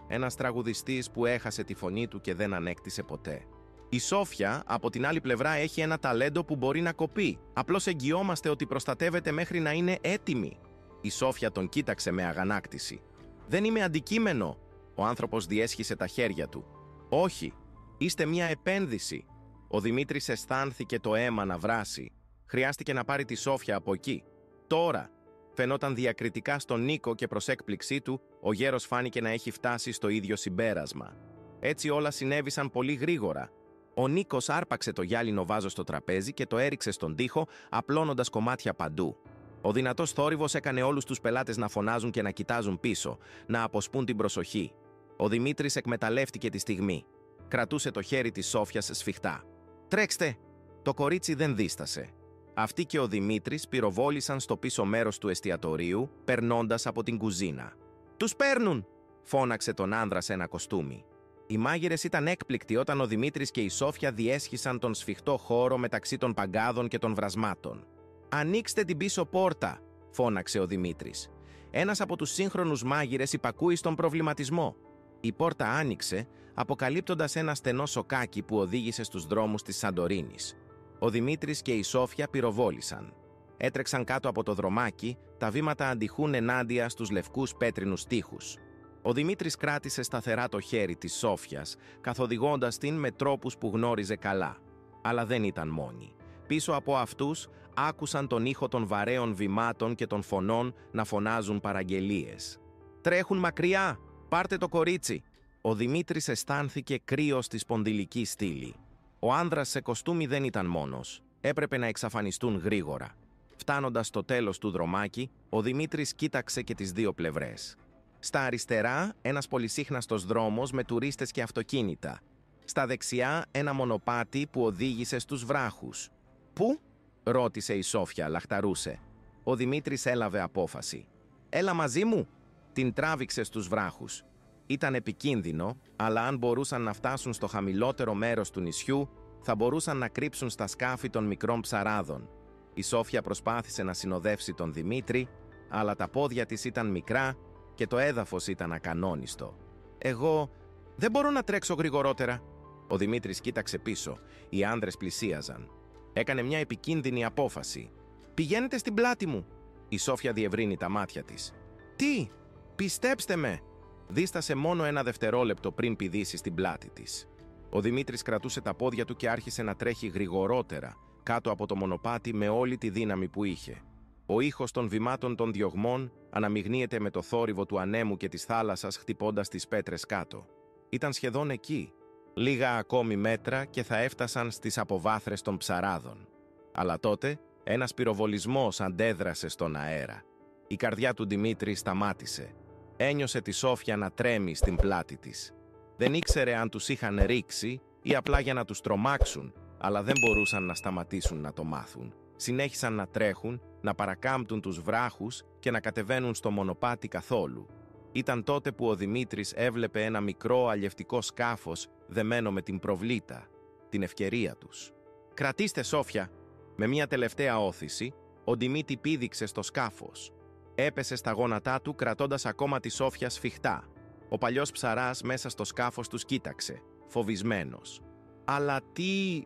Ένας τραγουδιστής που έχασε τη φωνή του και δεν ανέκτησε ποτέ. Η Σόφια, από την άλλη πλευρά, έχει ένα ταλέντο που μπορεί να κοπεί. Απλώς εγγυόμαστε ότι προστατεύεται μέχρι να είναι έτοιμη. Η Σόφια τον κοίταξε με αγανάκτηση. «Δεν είμαι αντικείμενο», ο άνθρωπος διέσχισε τα χέρια του. «Όχι, είστε μια επένδυση». Ο Δημήτρης αισθάνθηκε το αίμα να βράσει. Χρειάστηκε να πάρει τη Σόφια από εκεί. Τώρα, φαινόταν διακριτικά στον Νίκο και προς έκπληξή του, ο γέρος φάνηκε να έχει φτάσει στο ίδιο συμπέρασμα. Έτσι όλα συνέβησαν πολύ γρήγορα. Ο Νίκος άρπαξε το γυάλινο βάζο στο τραπέζι και το έριξε στον τοίχο, απλώνοντας κομμάτια παντού. Ο δυνατός θόρυβος έκανε όλους τους πελάτες να φωνάζουν και να κοιτάζουν πίσω, να αποσπούν την προσοχή. Ο Δημήτρης εκμεταλλεύτηκε τη στιγμή. Κρατούσε το χέρι της Σόφιας σφιχτά. «Τρέξτε!» Το κορίτσι δεν δίστασε. Αυτή και ο Δημήτρης πυροβόλησαν στο πίσω μέρος του εστιατορίου, περνώντας από την κουζίνα. «Τους παίρνουν!» φώναξε τον άνδρα σε ένα κοστούμι. Οι μάγειρες ήταν έκπληκτοι όταν ο Δημήτρης και η Σόφια διέσχισαν τον σφιχτό χώρο μεταξύ των παγκάδων και των βρασμάτων. «Ανοίξτε την πίσω πόρτα!» φώναξε ο Δημήτρης. Ένας από τους σύγχρονους μάγειρες υπακούει στον προβληματισμό. Η πόρτα άνοιξε, αποκαλύπτοντας ένα στενό σοκάκι που οδήγησε στους δρόμους της Σαντορίνης. Ο Δημήτρης και η Σόφια πυροβόλησαν. Έτρεξαν κάτω από το δρομάκι, τα βήματα αντιχούν ενάντια στους λευκούς πέτρινους τοίχους. Ο Δημήτρης κράτησε σταθερά το χέρι της Σόφιας, καθοδηγώντας την με τρόπους που γνώριζε καλά. Αλλά δεν ήταν μόνοι. Πίσω από αυτούς άκουσαν τον ήχο των βαρέων βημάτων και των φωνών να φωνάζουν παραγγελίες. «Τρέχουν μακριά! Πάρτε το κορίτσι!» Ο Δημήτρης αισθάνθηκε κρύο στη σπονδυλική στήλη. Ο άνδρας σε κοστούμι δεν ήταν μόνος. Έπρεπε να εξαφανιστούν γρήγορα. Φτάνοντας στο τέλος του δρομάκι, ο Δημήτρης κοίταξε και τις δύο πλευρές. Στα αριστερά, ένας πολυσύχναστος δρόμος με τουρίστες και αυτοκίνητα. Στα δεξιά, ένα μονοπάτι που οδήγησε στους βράχους. «Πού?» ρώτησε η Σόφια, λαχταρούσε. Ο Δημήτρης έλαβε απόφαση. «Έλα μαζί μου!» Την τράβηξε στους βράχους. Ήταν επικίνδυνο, αλλά αν μπορούσαν να φτάσουν στο χαμηλότερο μέρος του νησιού, θα μπορούσαν να κρύψουν στα σκάφη των μικρών ψαράδων. Η Σόφια προσπάθησε να συνοδεύσει τον Δημήτρη, αλλά τα πόδια της ήταν μικρά και το έδαφος ήταν ακανόνιστο. «Εγώ δεν μπορώ να τρέξω γρηγορότερα». Ο Δημήτρης κοίταξε πίσω. Οι άνδρες πλησίαζαν. Έκανε μια επικίνδυνη απόφαση. «Πηγαίνετε στην πλάτη μου». Η Σόφια διευρύνει τα μάτια της. «Τι? Πιστέψτε με!» Δίστασε μόνο ένα δευτερόλεπτο πριν πηδήσει στην πλάτη της. Ο Δημήτρης κρατούσε τα πόδια του και άρχισε να τρέχει γρηγορότερα, κάτω από το μονοπάτι με όλη τη δύναμη που είχε. Ο ήχος των βημάτων των διωγμών αναμειγνύεται με το θόρυβο του ανέμου και της θάλασσας χτυπώντας τις πέτρες κάτω. Ήταν σχεδόν εκεί. Λίγα ακόμη μέτρα και θα έφτασαν στις αποβάθρες των ψαράδων. Αλλά τότε ένας πυροβολισμός αντέδρασε στον αέρα. Η καρδιά του Δημήτρη σταμάτησε. Ένιωσε τη Σόφια να τρέμει στην πλάτη της. Δεν ήξερε αν τους είχαν ρίξει ή απλά για να τους τρομάξουν, αλλά δεν μπορούσαν να σταματήσουν να το μάθουν. Συνέχισαν να τρέχουν, να παρακάμπτουν τους βράχους και να κατεβαίνουν στο μονοπάτι καθόλου. Ήταν τότε που ο Δημήτρης έβλεπε ένα μικρό αλλιευτικό σκάφος δεμένο με την προβλήτα, την ευκαιρία τους. «Κρατήστε, Σόφια!» Με μια τελευταία όθηση, ο Δημήτρη πήδηξε στο σκάφος. Έπεσε στα γόνατά του κρατώντας ακόμα τη Σόφια σφιχτά. Ο παλιός ψαράς μέσα στο σκάφος τους κοίταξε, φοβισμένος. «Αλλά τι...»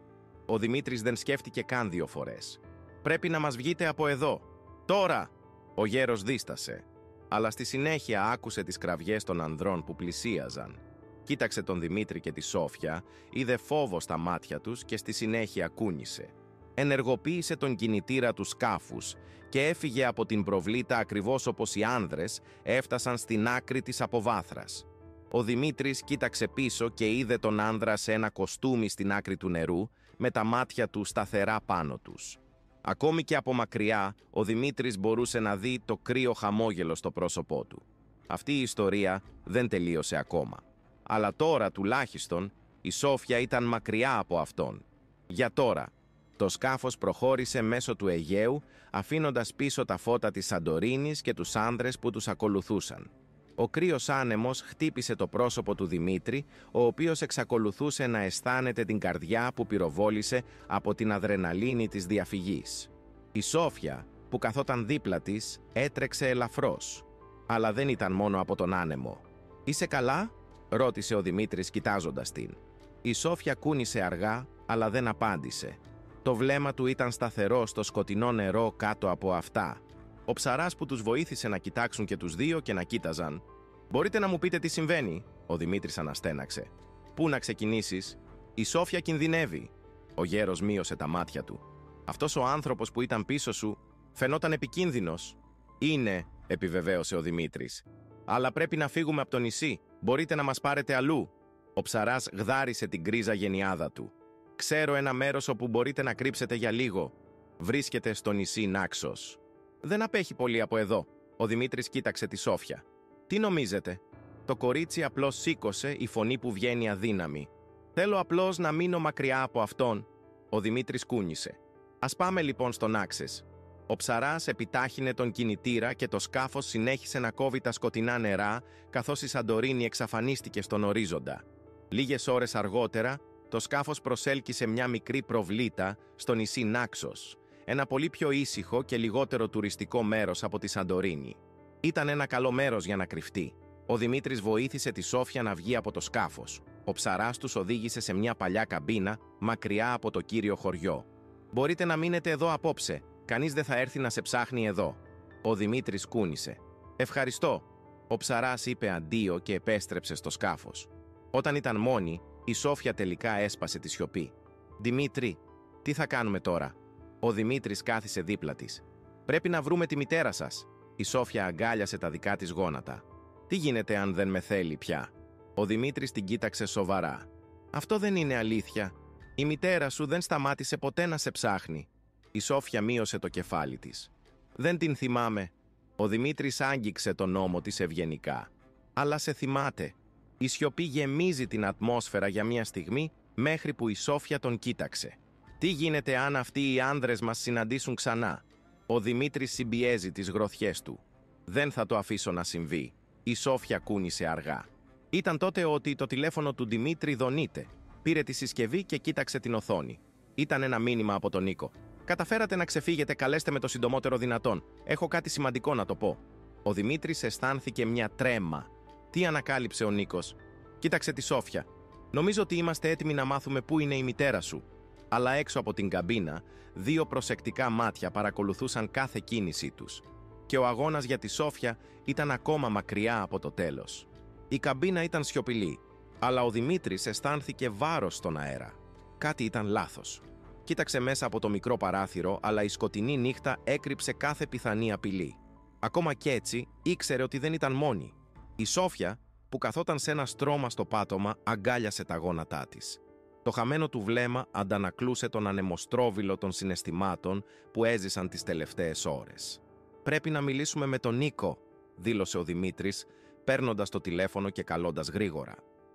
Ο Δημήτρης δεν σκέφτηκε καν 2 φορές. «Πρέπει να μας βγείτε από εδώ. Τώρα!» Ο γέρος δίστασε. Αλλά στη συνέχεια άκουσε τις κραυγές των ανδρών που πλησίαζαν. Κοίταξε τον Δημήτρη και τη Σόφια, είδε φόβο στα μάτια τους και στη συνέχεια κούνησε. Ενεργοποίησε τον κινητήρα του σκάφους και έφυγε από την προβλήτα ακριβώς όπως οι άνδρες έφτασαν στην άκρη της αποβάθρας. Ο Δημήτρης κοίταξε πίσω και είδε τον άνδρα σε ένα κοστούμι στην άκρη του νερού, με τα μάτια του σταθερά πάνω τους. Ακόμη και από μακριά, ο Δημήτρης μπορούσε να δει το κρύο χαμόγελο στο πρόσωπό του. Αυτή η ιστορία δεν τελείωσε ακόμα. Αλλά τώρα τουλάχιστον η Σόφια ήταν μακριά από αυτόν. Για τώρα. Το σκάφος προχώρησε μέσω του Αιγαίου, αφήνοντας πίσω τα φώτα της Σαντορίνης και τους άνδρες που τους ακολουθούσαν. Ο κρύος άνεμος χτύπησε το πρόσωπο του Δημήτρη, ο οποίος εξακολουθούσε να αισθάνεται την καρδιά που πυροβόλησε από την αδρεναλίνη της διαφυγής. Η Σόφια, που καθόταν δίπλα της, έτρεξε ελαφρώς. Αλλά δεν ήταν μόνο από τον άνεμο. «Είσαι καλά?» ρώτησε ο Δημήτρης κοιτάζοντας την. Η Σόφια κούνησε αργά, αλλά δεν απάντησε. Το βλέμμα του ήταν σταθερό στο σκοτεινό νερό κάτω από αυτά. Ο ψαράς που τους βοήθησε να κοιτάξουν και τους δύο και να κοίταζαν. «Μπορείτε να μου πείτε τι συμβαίνει?» Ο Δημήτρης αναστέναξε. «Πού να ξεκινήσεις?» «Η Σόφια κινδυνεύει». Ο γέρος μείωσε τα μάτια του. «Αυτός ο άνθρωπος που ήταν πίσω σου φαινόταν επικίνδυνος». «Είναι», επιβεβαίωσε ο Δημήτρης. «Αλλά πρέπει να φύγουμε από το νησί. Μπορείτε να μας πάρετε αλλού?» Ο ψαράς γδάρισε την γκρίζα γενιάδα του. «Ξέρω ένα μέρος όπου μπορείτε να κρύψετε για λίγο. Βρίσκεται στο νησί Νάξος. Δεν απέχει πολύ από εδώ». Ο Δημήτρης κοίταξε τη Σόφια. «Τι νομίζετε?» Το κορίτσι απλώς σήκωσε, η φωνή που βγαίνει αδύναμη. «Θέλω απλώς να μείνω μακριά από αυτόν». Ο Δημήτρης κούνησε. «Ας πάμε λοιπόν στο Νάξες». Ο ψαράς επιτάχυνε τον κινητήρα και το σκάφος συνέχισε να κόβει τα σκοτεινά νερά, καθώς η Σαντορίνη εξαφανίστηκε στον ορίζοντα. Λίγες ώρες αργότερα, το σκάφος προσέλκυσε μια μικρή προβλήτα στο νησί Νάξος, ένα πολύ πιο ήσυχο και λιγότερο τουριστικό μέρος από τη Σαντορίνη. Ήταν ένα καλό μέρος για να κρυφτεί. Ο Δημήτρης βοήθησε τη Σόφια να βγει από το σκάφος. Ο ψαράς τους οδήγησε σε μια παλιά καμπίνα, μακριά από το κύριο χωριό. «Μπορείτε να μείνετε εδώ απόψε. Κανείς δεν θα έρθει να σε ψάχνει εδώ». Ο Δημήτρης κούνησε. «Ευχαριστώ». Ο ψαράς είπε αντίο και επέστρεψε στο σκάφος. Όταν ήταν μόνη, η Σόφια τελικά έσπασε τη σιωπή. «Δημήτρη, τι θα κάνουμε τώρα?» Ο Δημήτρης κάθισε δίπλα της. «Πρέπει να βρούμε τη μητέρα σας». Η Σόφια αγκάλιασε τα δικά της γόνατα. «Τι γίνεται αν δεν με θέλει πια?» Ο Δημήτρης την κοίταξε σοβαρά. «Αυτό δεν είναι αλήθεια. Η μητέρα σου δεν σταμάτησε ποτέ να σε ψάχνει». Η Σόφια μείωσε το κεφάλι της. «Δεν την θυμάμαι». Ο Δημήτρης άγγιξε τον ώμο της ευγενικά. «Αλλά σε θυμάται». Η σιωπή γεμίζει την ατμόσφαιρα για μια στιγμή, μέχρι που η Σόφια τον κοίταξε. «Τι γίνεται αν αυτοί οι άνδρες μας συναντήσουν ξανά?» Ο Δημήτρης συμπιέζει τις γροθιές του. «Δεν θα το αφήσω να συμβεί». Η Σόφια κούνησε αργά. Ήταν τότε ότι το τηλέφωνο του Δημήτρη δονείται. Πήρε τη συσκευή και κοίταξε την οθόνη. Ήταν ένα μήνυμα από τον Νίκο. «Καταφέρατε να ξεφύγετε, καλέστε με το συντομότερο δυνατόν. Έχω κάτι σημαντικό να το πω». Ο Δημήτρης αισθάνθηκε μια τρέμα. Τι ανακάλυψε ο Νίκος? «Κοίταξε τη Σόφια. Νομίζω ότι είμαστε έτοιμοι να μάθουμε πού είναι η μητέρα σου». Αλλά έξω από την καμπίνα, δύο προσεκτικά μάτια παρακολουθούσαν κάθε κίνησή τους. Και ο αγώνας για τη Σόφια ήταν ακόμα μακριά από το τέλος. Η καμπίνα ήταν σιωπηλή, αλλά ο Δημήτρης αισθάνθηκε βάρος στον αέρα. Κάτι ήταν λάθος. Κοίταξε μέσα από το μικρό παράθυρο, αλλά η σκοτεινή νύχτα έκρυψε κάθε πιθανή απειλή. Ακόμα κι έτσι, ήξερε ότι δεν ήταν μόνη. Η Σόφια, που καθόταν σε ένα στρώμα στο πάτωμα, αγκάλιασε τα γόνατά της. Το χαμένο του βλέμμα αντανακλούσε τον ανεμοστρόβιλο των συναισθημάτων που έζησαν τις τελευταίες ώρες. «Πρέπει να μιλήσουμε με τον Νίκο», δήλωσε ο Δημήτρης, παίρνοντας το τηλέφωνο και καλώντας γρήγορα.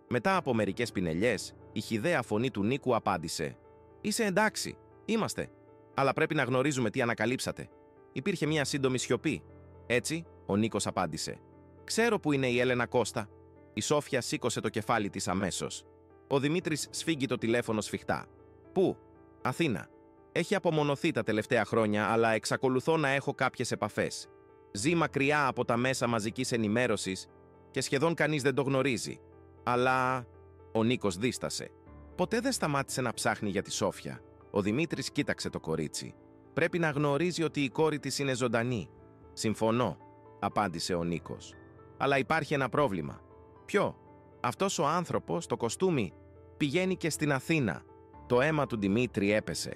Μετά από μερικές πινελιές, η χυδαία φωνή του Νίκου απάντησε. «Είσαι εντάξει, είμαστε. Αλλά πρέπει να γνωρίζουμε τι ανακαλύψατε». Υπήρχε μια σύντομη σιωπή. «Έτσι», ο Νίκος απάντησε. «Ξέρω που είναι η Έλενα Κώστα». Η Σόφια σήκωσε το κεφάλι της αμέσως. Ο Δημήτρης σφίγγει το τηλέφωνο σφιχτά. «Πού?» «Αθήνα. Έχει απομονωθεί τα τελευταία χρόνια, αλλά εξακολουθώ να έχω κάποιες επαφές. Ζει μακριά από τα μέσα μαζικής ενημέρωσης και σχεδόν κανείς δεν το γνωρίζει. Αλλά...» Ο Νίκος δίστασε. Ποτέ δεν σταμάτησε να ψάχνει για τη Σόφια. Ο Δημήτρης κοίταξε το κορίτσι. «Πρέπει να γνωρίζει ότι η κόρη της είναι ζωντανή». «Συμφωνώ», απάντησε ο Νίκος. «Αλλά υπάρχει ένα πρόβλημα». «Ποιο?» «Αυτός ο άνθρωπος, το κοστούμι, πηγαίνει και στην Αθήνα». Το αίμα του Δημήτρη έπεσε.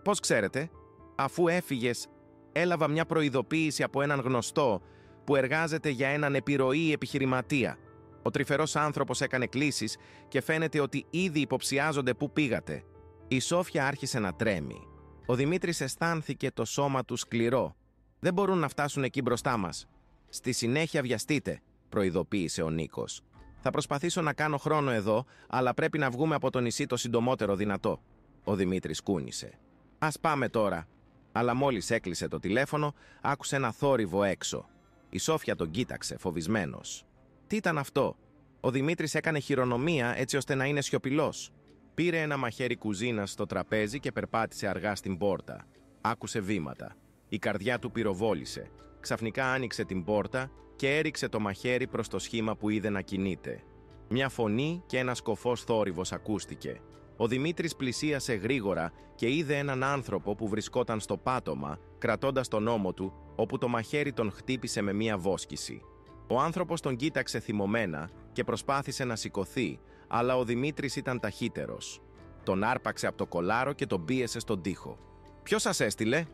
«Πώς ξέρετε?» «Αφού έφυγες, έλαβα μια προειδοποίηση από έναν γνωστό που εργάζεται για έναν επιρροή επιχειρηματία. Ο τρυφερός άνθρωπος έκανε κλήσεις και φαίνεται ότι ήδη υποψιάζονται πού πήγατε». Η Σόφια άρχισε να τρέμει. Ο Δημήτρης αισθάνθηκε το σώμα του σκληρό. «Δεν μπορούν να φτάσουν εκεί μπροστά μας. Στη συνέχεια βιαστείτε», προειδοποίησε ο Νίκος. «Θα προσπαθήσω να κάνω χρόνο εδώ, αλλά πρέπει να βγούμε από το νησί το συντομότερο δυνατό». Ο Δημήτρης κούνησε. «Ας πάμε τώρα». Αλλά μόλις έκλεισε το τηλέφωνο, άκουσε ένα θόρυβο έξω. Η Σόφια τον κοίταξε, φοβισμένος. Τι ήταν αυτό? Ο Δημήτρης έκανε χειρονομία έτσι ώστε να είναι σιωπηλός. Πήρε ένα μαχαίρι κουζίνας στο τραπέζι και περπάτησε αργά στην πόρτα. Άκουσε βήματα. Η καρδιά του πυροβόλησε. Ξαφνικά άνοιξε την πόρτα και έριξε το μαχαίρι προς το σχήμα που είδε να κινείται. Μια φωνή και ένας κωφός θόρυβος ακούστηκε. Ο Δημήτρης πλησίασε γρήγορα και είδε έναν άνθρωπο που βρισκόταν στο πάτωμα, κρατώντας τον ώμο του, όπου το μαχαίρι τον χτύπησε με μία βόσκηση. Ο άνθρωπος τον κοίταξε θυμωμένα και προσπάθησε να σηκωθεί, αλλά ο Δημήτρης ήταν ταχύτερος. Τον άρπαξε από το κολάρο και τον πίεσε στον τοίχο. «Ποιος σας έστειλε?»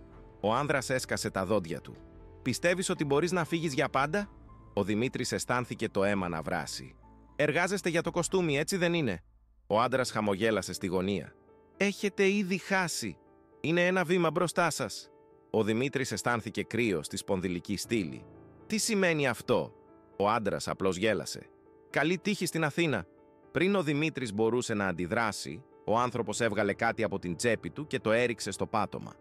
Ο άνδρας έσκασε τα δόντια του. «Πιστεύεις ότι μπορείς να φύγεις για πάντα?» Ο Δημήτρης αισθάνθηκε το αίμα να βράσει. «Εργάζεστε για το κοστούμι, έτσι δεν είναι?» Ο άντρας χαμογέλασε στη γωνία. «Έχετε ήδη χάσει. Είναι ένα βήμα μπροστά σας». Ο Δημήτρης αισθάνθηκε κρύο στη σπονδυλική στήλη. «Τι σημαίνει αυτό?» Ο άντρας απλώς γέλασε. «Καλή τύχη στην Αθήνα». Πριν ο Δημήτρης μπορούσε να αντιδράσει, ο άνθρωπος έβγαλε κάτι από την τσέπη του και το έριξε στο πάτωμα.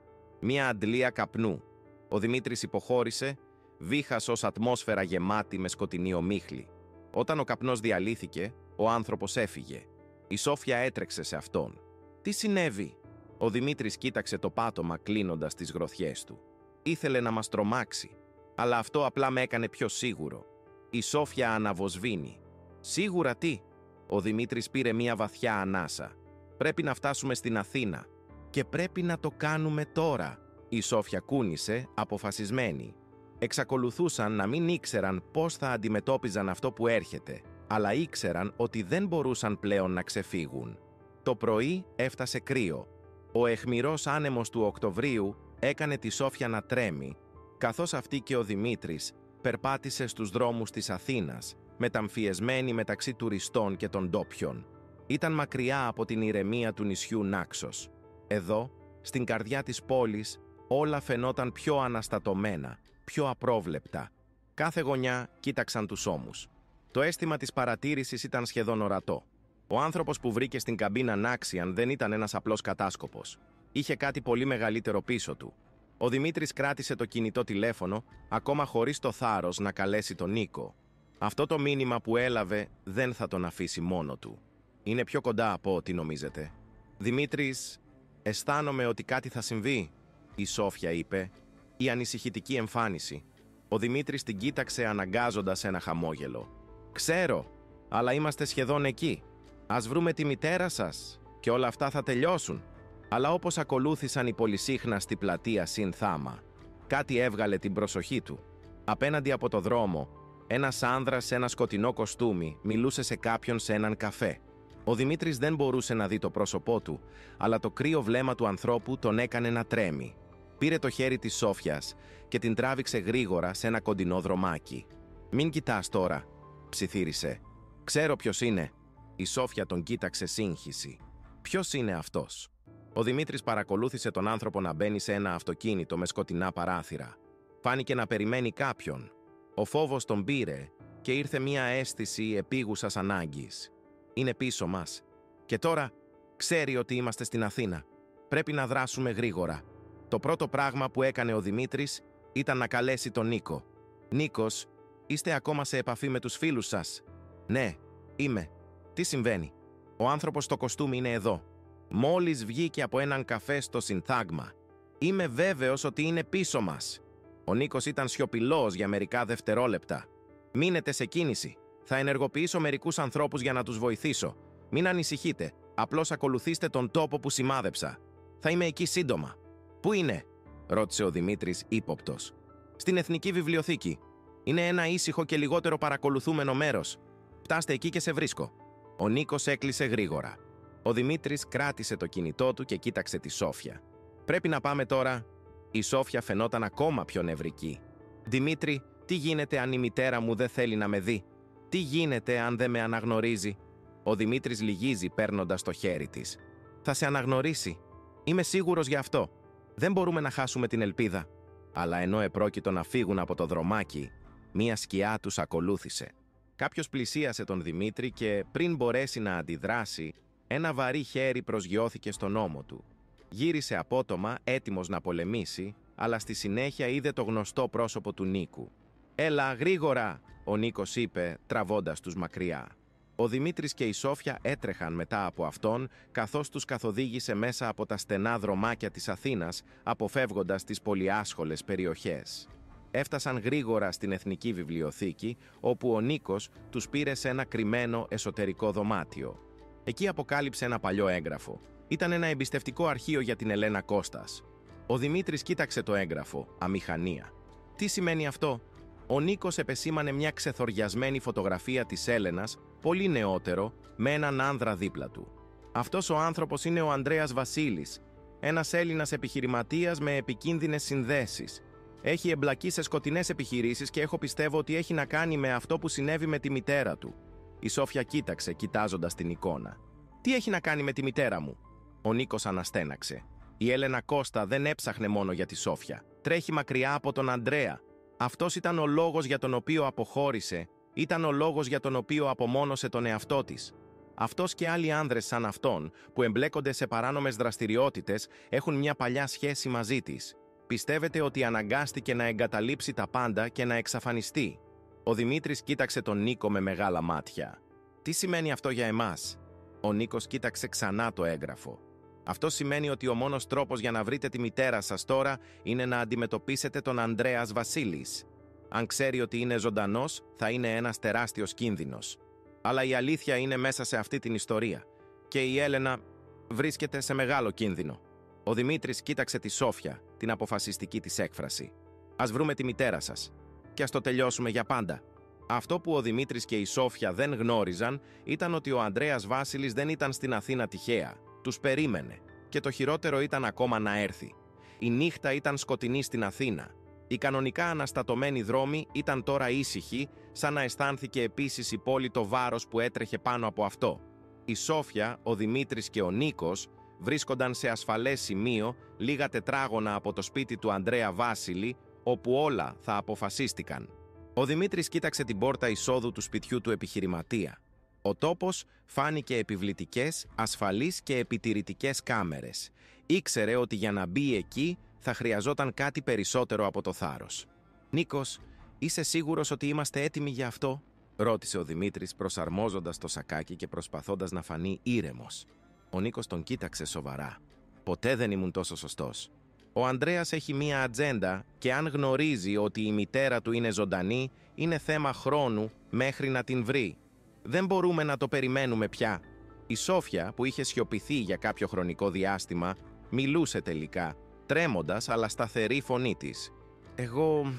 Μία αντλία καπνού. Ο Δημήτρης υποχώρησε, βήχας ως ατμόσφαιρα γεμάτη με σκοτεινή ομίχλη. Όταν ο καπνός διαλύθηκε, ο άνθρωπος έφυγε. Η Σόφια έτρεξε σε αυτόν. «Τι συνέβη?» Ο Δημήτρης κοίταξε το πάτωμα κλείνοντας τις γροθιές του. «Ήθελε να μας τρομάξει, αλλά αυτό απλά με έκανε πιο σίγουρο». Η Σόφια αναβοσβήνει. «Σίγουρα τι?» Ο Δημήτρης πήρε μία βαθιά ανάσα. «Πρέπει να φτάσουμε στην Αθήνα. Και πρέπει να το κάνουμε τώρα». Η Σόφια κούνησε, αποφασισμένη. Εξακολουθούσαν να μην ήξεραν πώς θα αντιμετώπιζαν αυτό που έρχεται, αλλά ήξεραν ότι δεν μπορούσαν πλέον να ξεφύγουν. Το πρωί έφτασε κρύο. Ο αιχμηρός άνεμος του Οκτωβρίου έκανε τη Σόφια να τρέμει, καθώς αυτή και ο Δημήτρης περπάτησε στους δρόμους της Αθήνας, μεταμφιεσμένοι μεταξύ τουριστών και των ντόπιων. Ήταν μακριά από την ηρεμία του νησιού Νάξος. Εδώ, στην καρδιά της πόλης, όλα φαινόταν πιο αναστατωμένα, πιο απρόβλεπτα. Κάθε γωνιά κοίταξαν τους ώμους. Το αίσθημα της παρατήρησης ήταν σχεδόν ορατό. Ο άνθρωπος που βρήκε στην καμπίνα Νάξιαν δεν ήταν ένας απλός κατάσκοπος. Είχε κάτι πολύ μεγαλύτερο πίσω του. Ο Δημήτρης κράτησε το κινητό τηλέφωνο, ακόμα χωρίς το θάρρος να καλέσει τον Νίκο. Αυτό το μήνυμα που έλαβε δεν θα τον αφήσει μόνο του. «Είναι πιο κοντά από ό,τι νομίζετε». «Δημήτρης, αισθάνομαι ότι κάτι θα συμβεί», η Σόφια είπε, η ανησυχητική εμφάνιση. Ο Δημήτρης την κοίταξε αναγκάζοντας ένα χαμόγελο. «Ξέρω, αλλά είμαστε σχεδόν εκεί. Ας βρούμε τη μητέρα σας και όλα αυτά θα τελειώσουν». Αλλά όπως ακολούθησαν οι πολυσύχναστοι πλατεία συν θάμα, κάτι έβγαλε την προσοχή του. Απέναντι από το δρόμο, ένας άνδρας σε ένα σκοτεινό κοστούμι μιλούσε σε κάποιον σε έναν καφέ. Ο Δημήτρης δεν μπορούσε να δει το πρόσωπό του, αλλά το κρύο βλέμμα του ανθρώπου τον έκανε να τρέμει. Πήρε το χέρι της Σόφιας και την τράβηξε γρήγορα σε ένα κοντινό δρομάκι. «Μην κοιτάς τώρα», ψιθύρισε. «Ξέρω ποιος είναι». Η Σόφια τον κοίταξε σύγχυση. «Ποιος είναι αυτός?» Ο Δημήτρης παρακολούθησε τον άνθρωπο να μπαίνει σε ένα αυτοκίνητο με σκοτεινά παράθυρα. Φάνηκε να περιμένει κάποιον. Ο φόβος τον πήρε και ήρθε μια αίσθηση επίγουσας ανάγκης. «Είναι πίσω μας. Και τώρα ξέρει ότι είμαστε στην Αθήνα. Πρέπει να δράσουμε γρήγορα». Το πρώτο πράγμα που έκανε ο Δημήτρης ήταν να καλέσει τον Νίκο. «Νίκος, είστε ακόμα σε επαφή με τους φίλους σας?» «Ναι, είμαι». «Τι συμβαίνει?» «Ο άνθρωπος στο κοστούμι είναι εδώ. Μόλις βγήκε από έναν καφέ στο Συνθάγμα. Είμαι βέβαιος ότι είναι πίσω μας». Ο Νίκος ήταν σιωπηλός για μερικά δευτερόλεπτα. «Μείνετε σε κίνηση. Θα ενεργοποιήσω μερικούς ανθρώπους για να τους βοηθήσω. Μην ανησυχείτε. Απλώς ακολουθήστε τον τόπο που σημάδεψα. Θα είμαι εκεί σύντομα». «Πού είναι?» ρώτησε ο Δημήτρης ύποπτος. «Στην Εθνική Βιβλιοθήκη. Είναι ένα ήσυχο και λιγότερο παρακολουθούμενο μέρος. Φτάστε εκεί και σε βρίσκω». Ο Νίκος έκλεισε γρήγορα. Ο Δημήτρης κράτησε το κινητό του και κοίταξε τη Σόφια. «Πρέπει να πάμε τώρα». Η Σόφια φαινόταν ακόμα πιο νευρική. «Δημήτρη, τι γίνεται αν η μητέρα μου δεν θέλει να με δει? Τι γίνεται αν δεν με αναγνωρίζει?» Ο Δημήτρης λυγίζει παίρνοντας το χέρι της. «Θα σε αναγνωρίσει. Είμαι σίγουρος γι' αυτό. Δεν μπορούμε να χάσουμε την ελπίδα». Αλλά ενώ επρόκειτο να φύγουν από το δρομάκι, μία σκιά τους ακολούθησε. Κάποιος πλησίασε τον Δημήτρη και πριν μπορέσει να αντιδράσει, ένα βαρύ χέρι προσγειώθηκε στον ώμο του. Γύρισε απότομα, έτοιμος να πολεμήσει, αλλά στη συνέχεια είδε το γνωστό πρόσωπο του Νίκου. «Έλα, γρήγορα», ο Νίκος είπε, τραβώντας τους μακριά. Ο Δημήτρης και η Σόφια έτρεχαν μετά από αυτόν, καθώς τους καθοδήγησε μέσα από τα στενά δρομάκια της Αθήνας, αποφεύγοντας τις πολυάσχολες περιοχές. Έφτασαν γρήγορα στην Εθνική Βιβλιοθήκη, όπου ο Νίκος τους πήρε σε ένα κρυμμένο εσωτερικό δωμάτιο. Εκεί αποκάλυψε ένα παλιό έγγραφο. Ήταν ένα εμπιστευτικό αρχείο για την Ελένα Κώστας. Ο Δημήτρης κοίταξε το έγγραφο, αμηχανία. Τι σημαίνει αυτό? Ο Νίκος επεσήμανε μια ξεθοριασμένη φωτογραφία της Έλενας, πολύ νεότερο, με έναν άνδρα δίπλα του. Αυτός ο άνθρωπος είναι ο Ανδρέας Βασίλης, ένας Έλληνας επιχειρηματίας με επικίνδυνες συνδέσεις. Έχει εμπλακεί σε σκοτεινές επιχειρήσεις και πιστεύω ότι έχει να κάνει με αυτό που συνέβη με τη μητέρα του. Η Σόφια κοίταξε, κοιτάζοντας την εικόνα. Τι έχει να κάνει με τη μητέρα μου? Ο Νίκος αναστέναξε. Η Έλενα Κώστα δεν έψαχνε μόνο για τη Σόφια. Τρέχει μακριά από τον Ανδρέα. Αυτός ήταν ο λόγος για τον οποίο αποχώρησε, ήταν ο λόγος για τον οποίο απομόνωσε τον εαυτό της. Αυτός και άλλοι άνδρες σαν αυτόν, που εμπλέκονται σε παράνομες δραστηριότητες, έχουν μια παλιά σχέση μαζί της. Πιστεύετε ότι αναγκάστηκε να εγκαταλείψει τα πάντα και να εξαφανιστεί? Ο Δημήτρης κοίταξε τον Νίκο με μεγάλα μάτια. Τι σημαίνει αυτό για εμάς? Ο Νίκος κοίταξε ξανά το έγγραφο. Αυτό σημαίνει ότι ο μόνος τρόπος για να βρείτε τη μητέρα σας τώρα είναι να αντιμετωπίσετε τον Ανδρέας Βασίλης. Αν ξέρει ότι είναι ζωντανός, θα είναι ένας τεράστιος κίνδυνος. Αλλά η αλήθεια είναι μέσα σε αυτή την ιστορία. Και η Έλενα βρίσκεται σε μεγάλο κίνδυνο. Ο Δημήτρης κοίταξε τη Σόφια, την αποφασιστική της έκφραση. Ας βρούμε τη μητέρα σας. Και ας το τελειώσουμε για πάντα. Αυτό που ο Δημήτρης και η Σόφια δεν γνώριζαν ήταν ότι ο Ανδρέας Βάσιλης δεν ήταν στην Αθήνα τυχαία. Τους περίμενε. Και το χειρότερο ήταν ακόμα να έρθει. Η νύχτα ήταν σκοτεινή στην Αθήνα. Οι κανονικά αναστατωμένοι δρόμοι ήταν τώρα ήσυχοι, σαν να αισθάνθηκε επίσης η πόλη το βάρος που έτρεχε πάνω από αυτό. Η Σόφια, ο Δημήτρης και ο Νίκος βρίσκονταν σε ασφαλές σημείο, λίγα τετράγωνα από το σπίτι του Ανδρέα Βάσιλη, όπου όλα θα αποφασίστηκαν. Ο Δημήτρης κοίταξε την πόρτα εισόδου του σπιτιού του επιχειρηματία. Ο τόπος φάνηκε επιβλητικές, ασφαλείς και επιτηρητικές κάμερες. Ήξερε ότι για να μπει εκεί θα χρειαζόταν κάτι περισσότερο από το θάρρος. «Νίκος, είσαι σίγουρος ότι είμαστε έτοιμοι για αυτό?» ρώτησε ο Δημήτρης, προσαρμόζοντας το σακάκι και προσπαθώντας να φανεί ήρεμος. Ο Νίκος τον κοίταξε σοβαρά. «Ποτέ δεν ήμουν τόσο σωστός. Ο Ανδρέας έχει μία ατζέντα και αν γνωρίζει ότι η μητέρα του είναι ζωντανή, είναι θέμα χρόνου μέχρι να την βρει. Δεν μπορούμε να το περιμένουμε πια». Η Σόφια, που είχε σιωπηθεί για κάποιο χρονικό διάστημα, μιλούσε τελικά, τρέμοντας αλλά σταθερή φωνή της. «Εγώ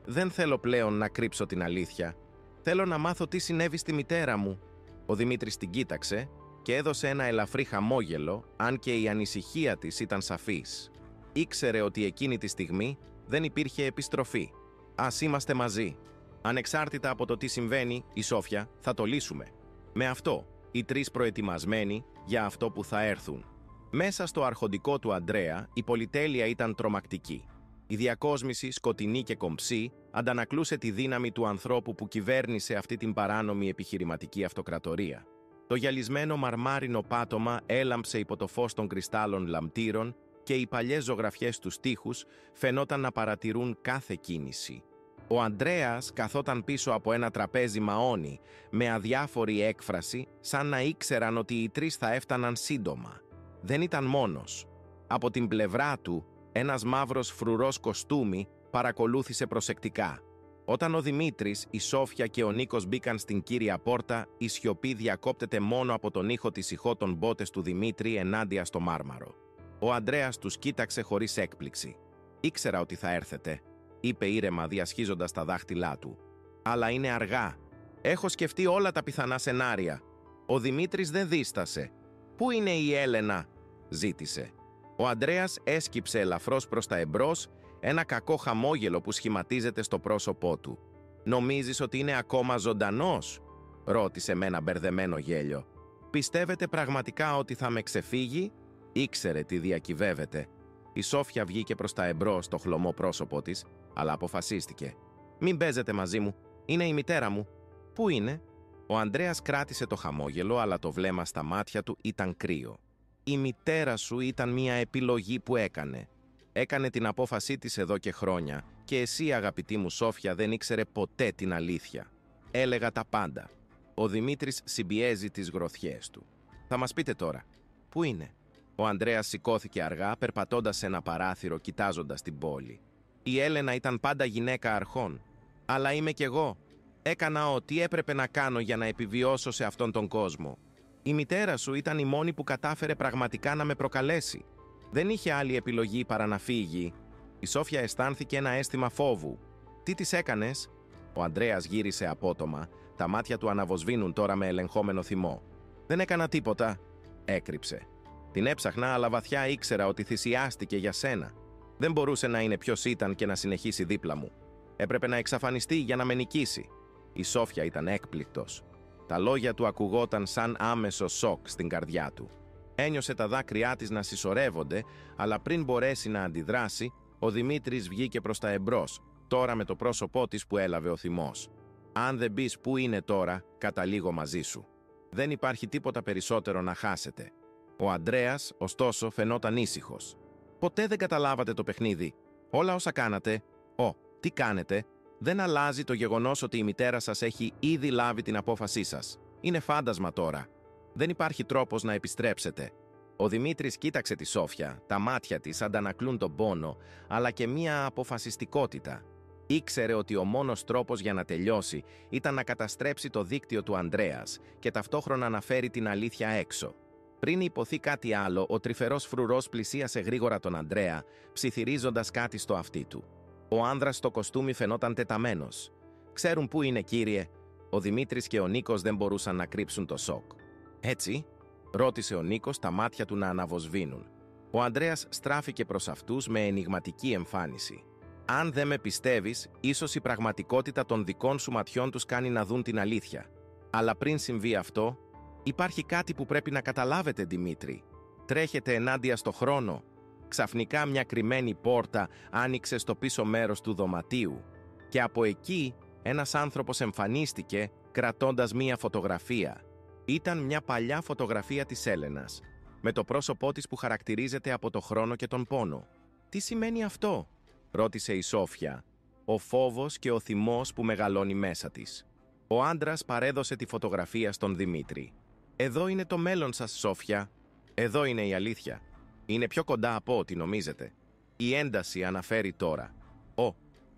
δεν θέλω πλέον να κρύψω την αλήθεια. Θέλω να μάθω τι συνέβη στη μητέρα μου». Ο Δημήτρης την κοίταξε και έδωσε ένα ελαφρύ χαμόγελο, αν και η ανησυχία της ήταν σαφής. Ήξερε ότι εκείνη τη στιγμή δεν υπήρχε επιστροφή. «Ας είμαστε μαζί. Ανεξάρτητα από το τι συμβαίνει, η Σόφια, θα το λύσουμε. Με αυτό, οι τρεις προετοιμασμένοι για αυτό που θα έρθουν». Μέσα στο αρχοντικό του Ανδρέα, η πολυτέλεια ήταν τρομακτική. Η διακόσμηση, σκοτεινή και κομψή, αντανακλούσε τη δύναμη του ανθρώπου που κυβέρνησε αυτή την παράνομη επιχειρηματική αυτοκρατορία. Το γυαλισμένο μαρμάρινο πάτωμα έλαμψε υπό το φως των κρυστάλλων λαμπτήρων και οι παλιές ζωγραφιές τους τοίχους φαινόταν να παρατηρούν κάθε κίνηση. Ο Ανδρέας καθόταν πίσω από ένα τραπέζι μαόνι, με αδιάφορη έκφραση, σαν να ήξεραν ότι οι τρεις θα έφταναν σύντομα. Δεν ήταν μόνος. Από την πλευρά του, ένας μαύρος φρουρός κοστούμι παρακολούθησε προσεκτικά. Όταν ο Δημήτρης, η Σόφια και ο Νίκος μπήκαν στην κύρια πόρτα, η σιωπή διακόπτεται μόνο από τον ήχο της ηχότων μπότες του Δημήτρη ενάντια στο μάρμαρο. Ο Ανδρέας τους κοίταξε χωρίς έκπληξη. «Ήξερα ότι θα έρθετε», είπε ήρεμα διασχίζοντας τα δάχτυλά του. «Αλλά είναι αργά. Έχω σκεφτεί όλα τα πιθανά σενάρια». Ο Δημήτρης δεν δίστασε. «Πού είναι η Έλενα?» ζήτησε. Ο Ανδρέας έσκυψε ελαφρώς προς τα εμπρός, ένα κακό χαμόγελο που σχηματίζεται στο πρόσωπό του. «Νομίζεις ότι είναι ακόμα ζωντανός?» ρώτησε με ένα μπερδεμένο γέλιο. «Πιστεύετε πραγματικά ότι θα με ξεφύγει?» Ήξερε τι διακυβεύεται. Η Σόφια βγήκε προς τα εμπρός στο χλωμό πρόσωπό της, αλλά αποφασίστηκε. «Μην παίζετε μαζί μου. Είναι η μητέρα μου». «Πού είναι?» Ο Ανδρέας κράτησε το χαμόγελο, αλλά το βλέμμα στα μάτια του ήταν κρύο. «Η μητέρα σου ήταν μια επιλογή που έκανε. Έκανε την απόφασή της εδώ και χρόνια και εσύ, αγαπητή μου Σόφια, δεν ήξερε ποτέ την αλήθεια. Έλεγα τα πάντα». ο Δημήτρης συμπιέζει τις γροθιές του. «Θα μας πείτε τώρα, πού είναι?» Ο Ανδρέας σηκώθηκε αργά, περπατώντας σε ένα παράθυρο, κοιτάζοντας την πόλη. «Η Έλενα ήταν πάντα γυναίκα αρχών. Αλλά είμαι κι εγώ. Έκανα ό,τι έπρεπε να κάνω για να επιβιώσω σε αυτόν τον κόσμο. Η μητέρα σου ήταν η μόνη που κατάφερε πραγματικά να με προκαλέσει. Δεν είχε άλλη επιλογή παρά να φύγει». Η Σόφια αισθάνθηκε ένα αίσθημα φόβου. «Τι της έκανες?» Ο Ανδρέας γύρισε απότομα, τα μάτια του αναβοσβήνουν τώρα με ελεγχόμενο θυμό. «Δεν έκανα τίποτα», έκρυψε. «Την έψαχνα, αλλά βαθιά ήξερα ότι θυσιάστηκε για σένα. Δεν μπορούσε να είναι ποιος ήταν και να συνεχίσει δίπλα μου. Έπρεπε να εξαφανιστεί για να με νικήσει». Η Σόφια ήταν έκπληκτος. Τα λόγια του ακουγόταν σαν άμεσο σοκ στην καρδιά του. Ένιωσε τα δάκρυά της να συσσωρεύονται, αλλά πριν μπορέσει να αντιδράσει, ο Δημήτρης βγήκε προς τα εμπρός, τώρα με το πρόσωπό της που έλαβε ο θυμός. «Αν δεν πεις πού είναι τώρα, καταλήγω μαζί σου. Δεν υπάρχει τίποτα περισσότερο να χάσετε». Ο Ανδρέας, ωστόσο, φαινόταν ήσυχος. «Ποτέ δεν καταλάβατε το παιχνίδι. Όλα όσα κάνατε, τι κάνετε, δεν αλλάζει το γεγονός ότι η μητέρα σας έχει ήδη λάβει την απόφασή σας. Είναι φάντασμα τώρα. Δεν υπάρχει τρόπος να επιστρέψετε». Ο Δημήτρης κοίταξε τη Σόφια, τα μάτια της αντανακλούν τον πόνο, αλλά και μία αποφασιστικότητα. Ήξερε ότι ο μόνος τρόπος για να τελειώσει ήταν να καταστρέψει το δίκτυο του Ανδρέας και ταυτόχρονα να φέρει την αλήθεια έξω. Πριν υποθεί κάτι άλλο, ο τρυφερός φρουρός πλησίασε γρήγορα τον Ανδρέα, ψιθυρίζοντας κάτι στο αυτί του. Ο άνδρας στο κοστούμι φαινόταν τεταμένος. «Ξέρουν πού είναι, κύριε?» Ο Δημήτρης και ο Νίκος δεν μπορούσαν να κρύψουν το σοκ. «Έτσι?» ρώτησε ο Νίκος, τα μάτια του να αναβοσβήνουν. Ο Ανδρέας στράφηκε προς αυτούς με ενιγματική εμφάνιση. «Αν δεν με πιστεύεις, ίσως η πραγματικότητα των δικών σου ματιών τους κάνει να δουν την αλήθεια. Αλλά πριν συμβεί αυτό, υπάρχει κάτι που πρέπει να καταλάβετε, Δημήτρη. Τρέχετε ενάντια στο χρόνο». Ξαφνικά μια κρυμμένη πόρτα άνοιξε στο πίσω μέρος του δωματίου και από εκεί ένας άνθρωπος εμφανίστηκε κρατώντας μια φωτογραφία. Ήταν μια παλιά φωτογραφία της Έλενας, με το πρόσωπό της που χαρακτηρίζεται από το χρόνο και τον πόνο. «Τι σημαίνει αυτό?» ρώτησε η Σόφια, ο φόβος και ο θυμός που μεγαλώνει μέσα της. Ο άντρας παρέδωσε τη φωτογραφία στον Δημήτρη. «Εδώ είναι το μέλλον σας, Σόφια. Εδώ είναι η αλήθεια. Είναι πιο κοντά από ό,τι νομίζετε. Η ένταση αναφέρει τώρα.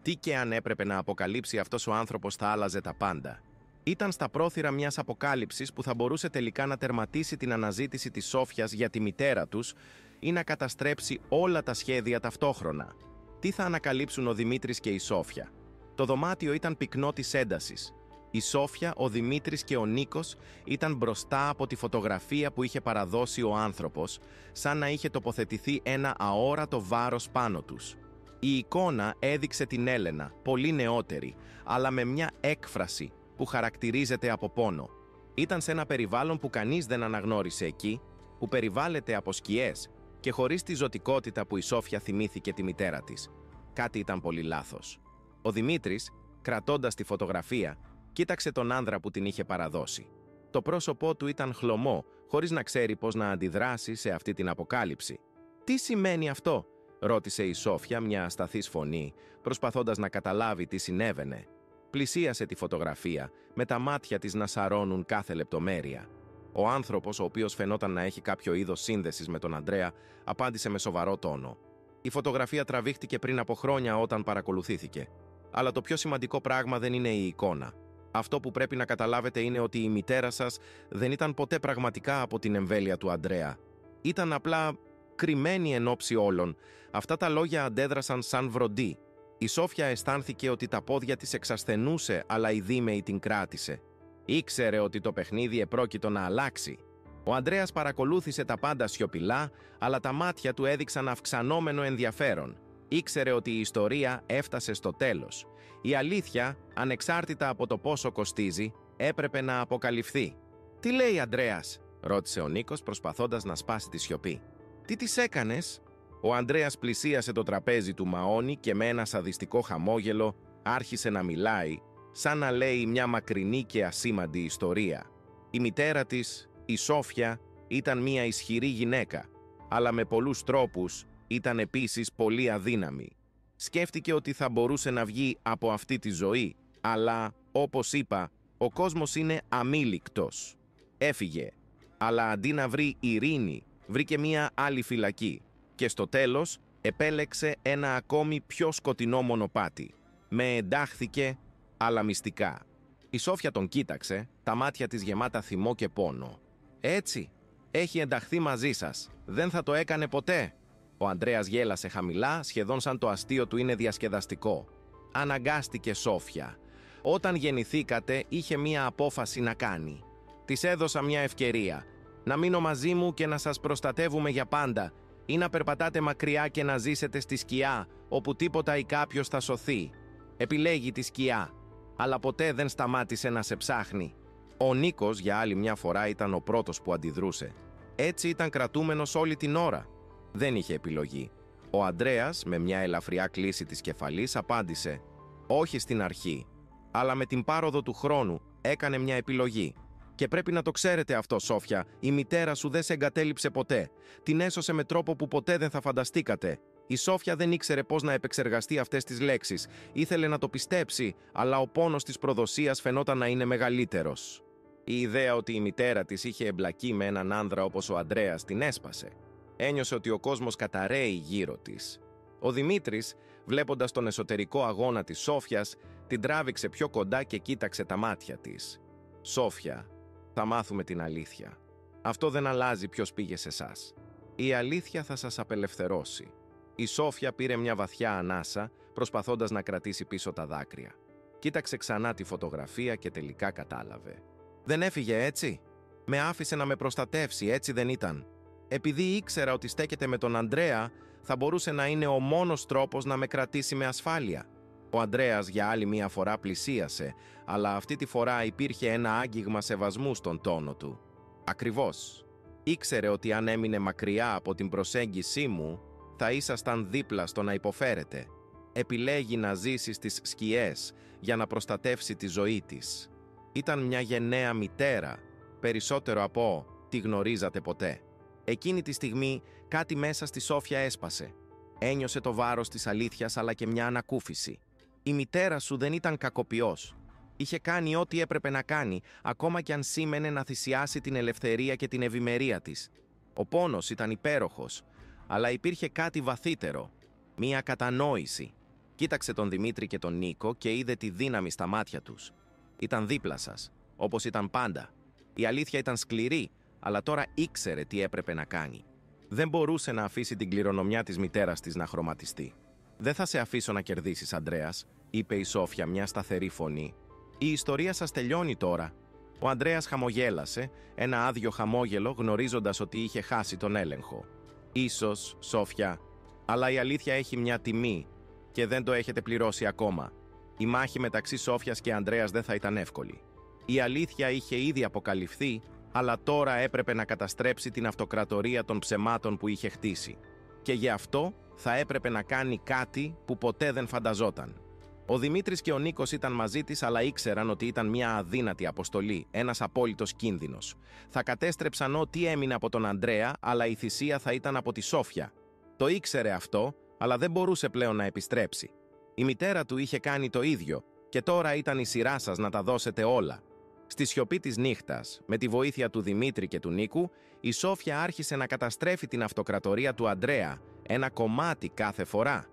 Τι και αν έπρεπε να αποκαλύψει αυτός ο άνθρωπος θα άλλαζε τα πάντα. Ήταν στα πρόθυρα μιας αποκάλυψης που θα μπορούσε τελικά να τερματίσει την αναζήτηση της Σόφιας για τη μητέρα τους ή να καταστρέψει όλα τα σχέδια ταυτόχρονα. Τι θα ανακαλύψουν ο Δημήτρης και η Σόφια? Το δωμάτιο ήταν πυκνό της έντασης. Η Σόφια, ο Δημήτρης και ο Νίκος ήταν μπροστά από τη φωτογραφία που είχε παραδώσει ο άνθρωπος, σαν να είχε τοποθετηθεί ένα αόρατο βάρος πάνω τους. Η εικόνα έδειξε την Έλενα, πολύ νεότερη, αλλά με μια έκφραση που χαρακτηρίζεται από πόνο. Ήταν σε ένα περιβάλλον που κανείς δεν αναγνώρισε εκεί, που περιβάλλεται από σκιές και χωρίς τη ζωτικότητα που η Σόφια θυμήθηκε τη μητέρα της. Κάτι ήταν πολύ λάθος. Ο Δημήτρης, κρατώντας τη φωτογραφία, κοίταξε τον άνδρα που την είχε παραδώσει. Το πρόσωπό του ήταν χλωμό, χωρίς να ξέρει πώς να αντιδράσει σε αυτή την αποκάλυψη. «Τι σημαίνει αυτό?» ρώτησε η Σόφια, μια ασταθής φωνή, προσπαθώντας να καταλάβει τι συνέβαινε. Πλησίασε τη φωτογραφία, με τα μάτια της να σαρώνουν κάθε λεπτομέρεια. Ο άνθρωπος, ο οποίος φαινόταν να έχει κάποιο είδος σύνδεσης με τον Ανδρέα, απάντησε με σοβαρό τόνο. «Η φωτογραφία τραβήχτηκε πριν από χρόνια όταν παρακολουθήθηκε. Αλλά το πιο σημαντικό πράγμα δεν είναι η εικόνα. Αυτό που πρέπει να καταλάβετε είναι ότι η μητέρα σας δεν ήταν ποτέ πραγματικά από την εμβέλεια του Ανδρέα. Ήταν απλά κρυμμένη εν όψει όλων». Αυτά τα λόγια αντέδρασαν σαν βροντί. Η Σόφια αισθάνθηκε ότι τα πόδια της εξασθενούσε, αλλά η δίμεη την κράτησε. Ήξερε ότι το παιχνίδι επρόκειτο να αλλάξει. Ο Ανδρέας παρακολούθησε τα πάντα σιωπηλά, αλλά τα μάτια του έδειξαν αυξανόμενο ενδιαφέρον. Ήξερε ότι η ιστορία έφτασε στο τέλος. Η αλήθεια, ανεξάρτητα από το πόσο κοστίζει, έπρεπε να αποκαλυφθεί. «Τι λέει, Ανδρέας?» ρώτησε ο Νίκος, προσπαθώντας να σπάσει τη σιωπή. «Τι της έκανες?» Ο Ανδρέας πλησίασε το τραπέζι του Μαόνι και με ένα σαδιστικό χαμόγελο άρχισε να μιλάει, σαν να λέει μια μακρινή και ασήμαντη ιστορία. Η μητέρα της, η Σόφια, ήταν μια ισχυρή γυναίκα, αλλά με πολλούς τρόπους ήταν επίσης πολύ αδύναμη. Σκέφτηκε ότι θα μπορούσε να βγει από αυτή τη ζωή, αλλά, όπως είπα, Ο κόσμος είναι αμήλικτος. Έφυγε, αλλά αντί να βρει ειρήνη, βρήκε μία άλλη φυλακή και στο τέλος επέλεξε ένα ακόμη πιο σκοτεινό μονοπάτι. Με εντάχθηκε, αλλά μυστικά. Η Σόφια τον κοίταξε, τα μάτια της γεμάτα θυμό και πόνο. «Έτσι, έχει ενταχθεί μαζί σας. Δεν θα το έκανε ποτέ». Ο Ανδρέας γέλασε χαμηλά, σχεδόν σαν το αστείο του είναι διασκεδαστικό. «Αναγκάστηκε, Σόφια. Όταν γεννηθήκατε, είχε μία απόφαση να κάνει. Της έδωσα μια ευκαιρία. Να μείνω μαζί μου και να σας προστατεύουμε για πάντα, ή να περπατάτε μακριά και να ζήσετε στη σκιά, όπου τίποτα ή κάποιος θα σωθεί. Επιλέγει τη σκιά, αλλά ποτέ δεν σταμάτησε να σε ψάχνει». Ο Νίκος για άλλη μια φορά ήταν ο πρώτος που αντιδρούσε. Έτσι ήταν κρατούμενος όλη την ώρα. Δεν είχε επιλογή. Ο Ανδρέας, με μια ελαφριά κλίση της κεφαλής, απάντησε «Όχι στην αρχή, αλλά με την πάροδο του χρόνου έκανε μια επιλογή. Και πρέπει να το ξέρετε αυτό, Σόφια, η μητέρα σου δεν σε εγκατέλειψε ποτέ. Την έσωσε με τρόπο που ποτέ δεν θα φανταστήκατε. Η Σόφια δεν ήξερε πώς να επεξεργαστεί αυτές τις λέξεις. Ήθελε να το πιστέψει, αλλά ο πόνος της προδοσίας φαινόταν να είναι μεγαλύτερος. Η ιδέα ότι η μητέρα της είχε εμπλακεί με έναν άνδρα όπως ο Ανδρέας την έσπασε. Ένιωσε ότι ο κόσμος καταραίει γύρω της. Ο Δημήτρης, βλέποντας τον εσωτερικό αγώνα της Σόφιας, την τράβηξε πιο κοντά και κοίταξε τα μάτια της. «Σόφια, θα μάθουμε την αλήθεια. Αυτό δεν αλλάζει ποιος πήγε σε εσάς. Η αλήθεια θα σας απελευθερώσει». Η Σόφια πήρε μια βαθιά ανάσα, προσπαθώντας να κρατήσει πίσω τα δάκρυα. Κοίταξε ξανά τη φωτογραφία και τελικά κατάλαβε. «Δεν έφυγε έτσι. Με άφησε να με προστατεύσει, έτσι δεν ήταν. Επειδή ήξερα ότι στέκεται με τον Ανδρέα, θα μπορούσε να είναι ο μόνος τρόπος να με κρατήσει με ασφάλεια». Ο Ανδρέας για άλλη μία φορά πλησίασε, αλλά αυτή τη φορά υπήρχε ένα άγγιγμα σεβασμού στον τόνο του. «Ακριβώς. Ήξερε ότι αν έμεινε μακριά από την προσέγγισή μου, θα ήσασταν δίπλα στο να υποφέρετε. Επιλέγει να ζήσει στις σκιές για να προστατεύσει τη ζωή της. Ήταν μια γενναία μητέρα, περισσότερο από τη γνωρίζατε ποτέ». Εκείνη τη στιγμή κάτι μέσα στη Σόφια έσπασε. Ένιωσε το βάρος της αλήθειας αλλά και μια ανακούφιση. Η μητέρα σου δεν ήταν κακοποιός. Είχε κάνει ό,τι έπρεπε να κάνει, ακόμα κι αν σήμαινε να θυσιάσει την ελευθερία και την ευημερία της. Ο πόνος ήταν υπέροχος, αλλά υπήρχε κάτι βαθύτερο. Μία κατανόηση. Κοίταξε τον Δημήτρη και τον Νίκο και είδε τη δύναμη στα μάτια τους. Ήταν δίπλα σας, όπως ήταν πάντα. Η αλήθεια ήταν σκληρή, αλλά τώρα ήξερε τι έπρεπε να κάνει. Δεν μπορούσε να αφήσει την κληρονομιά της μητέρας της να χρωματιστεί. «Δεν θα σε αφήσω να κερδίσεις, Ανδρέας», είπε η Σόφια μια σταθερή φωνή. «Η ιστορία σας τελειώνει τώρα». Ο Ανδρέας χαμογέλασε, ένα άδειο χαμόγελο, γνωρίζοντας ότι είχε χάσει τον έλεγχο. «Ίσως, Σόφια, αλλά η αλήθεια έχει μια τιμή και δεν το έχετε πληρώσει ακόμα. Η μάχη μεταξύ Σόφιας και Ανδρέας δεν θα ήταν εύκολη. Η αλήθεια είχε ήδη αποκαλυφθεί, αλλά τώρα έπρεπε να καταστρέψει την αυτοκρατορία των ψεμάτων που είχε χτίσει. Και γι' αυτό θα έπρεπε να κάνει κάτι που ποτέ δεν φανταζόταν». Ο Δημήτρης και ο Νίκος ήταν μαζί της, αλλά ήξεραν ότι ήταν μια αδύνατη αποστολή, ένας απόλυτος κίνδυνος. Θα κατέστρεψαν ό,τι έμεινε από τον Ανδρέα, αλλά η θυσία θα ήταν από τη Σόφια. Το ήξερε αυτό, αλλά δεν μπορούσε πλέον να επιστρέψει. Η μητέρα του είχε κάνει το ίδιο, και τώρα ήταν η σειρά σας να τα δώσετε όλα. Στη σιωπή της νύχτας, με τη βοήθεια του Δημήτρη και του Νίκου, η Σόφια άρχισε να καταστρέφει την αυτοκρατορία του Ανδρέα, ένα κομμάτι κάθε φορά.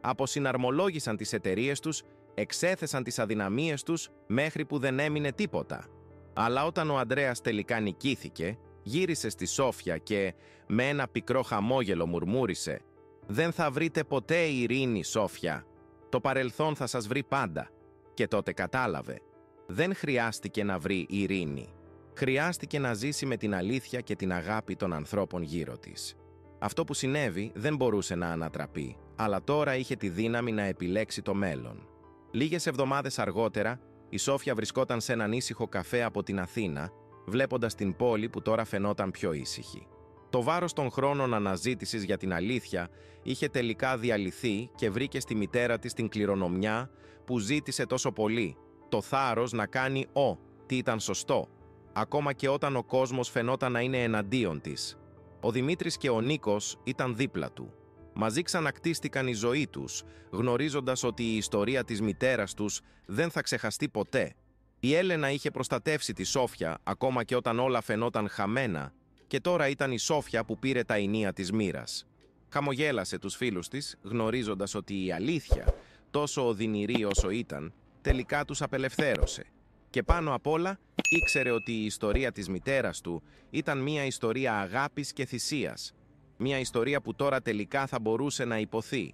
Αποσυναρμολόγησαν τις εταιρείες τους, εξέθεσαν τις αδυναμίες τους μέχρι που δεν έμεινε τίποτα. Αλλά όταν ο Ανδρέας τελικά νικήθηκε, γύρισε στη Σόφια και με ένα πικρό χαμόγελο μουρμούρισε «Δεν θα βρείτε ποτέ ειρήνη, Σόφια. Το παρελθόν θα σας βρει πάντα». Και τότε κατάλαβε. Δεν χρειάστηκε να βρει ειρήνη. Χρειάστηκε να ζήσει με την αλήθεια και την αγάπη των ανθρώπων γύρω της. Αυτό που συνέβη δεν μπορούσε να ανατραπεί, αλλά τώρα είχε τη δύναμη να επιλέξει το μέλλον. Λίγες εβδομάδες αργότερα, η Σόφια βρισκόταν σε έναν ήσυχο καφέ από την Αθήνα, βλέποντας την πόλη που τώρα φαινόταν πιο ήσυχη. Το βάρος των χρόνων αναζήτησης για την αλήθεια είχε τελικά διαλυθεί και βρήκε στη μητέρα της την κληρονομιά που ζήτησε τόσο πολύ, το θάρρος να κάνει τι ήταν σωστό, ακόμα και όταν ο κόσμος φαινόταν να είναι εναντίον της. Ο Δημήτρης και ο Νίκος ήταν δίπλα του. Μαζί ξανακτίστηκαν η ζωή τους, γνωρίζοντας ότι η ιστορία της μητέρας τους δεν θα ξεχαστεί ποτέ. Η Έλενα είχε προστατεύσει τη Σόφια ακόμα και όταν όλα φαινόταν χαμένα και τώρα ήταν η Σόφια που πήρε τα ηνία της μοίρας. Χαμογέλασε τους φίλους της, γνωρίζοντας ότι η αλήθεια, τόσο οδυνηρή όσο ήταν, τελικά τους απελευθέρωσε. Και πάνω απ' όλα ήξερε ότι η ιστορία της μητέρας του ήταν μια ιστορία αγάπης και θυσίας. Μια ιστορία που τώρα τελικά θα μπορούσε να υποθεί.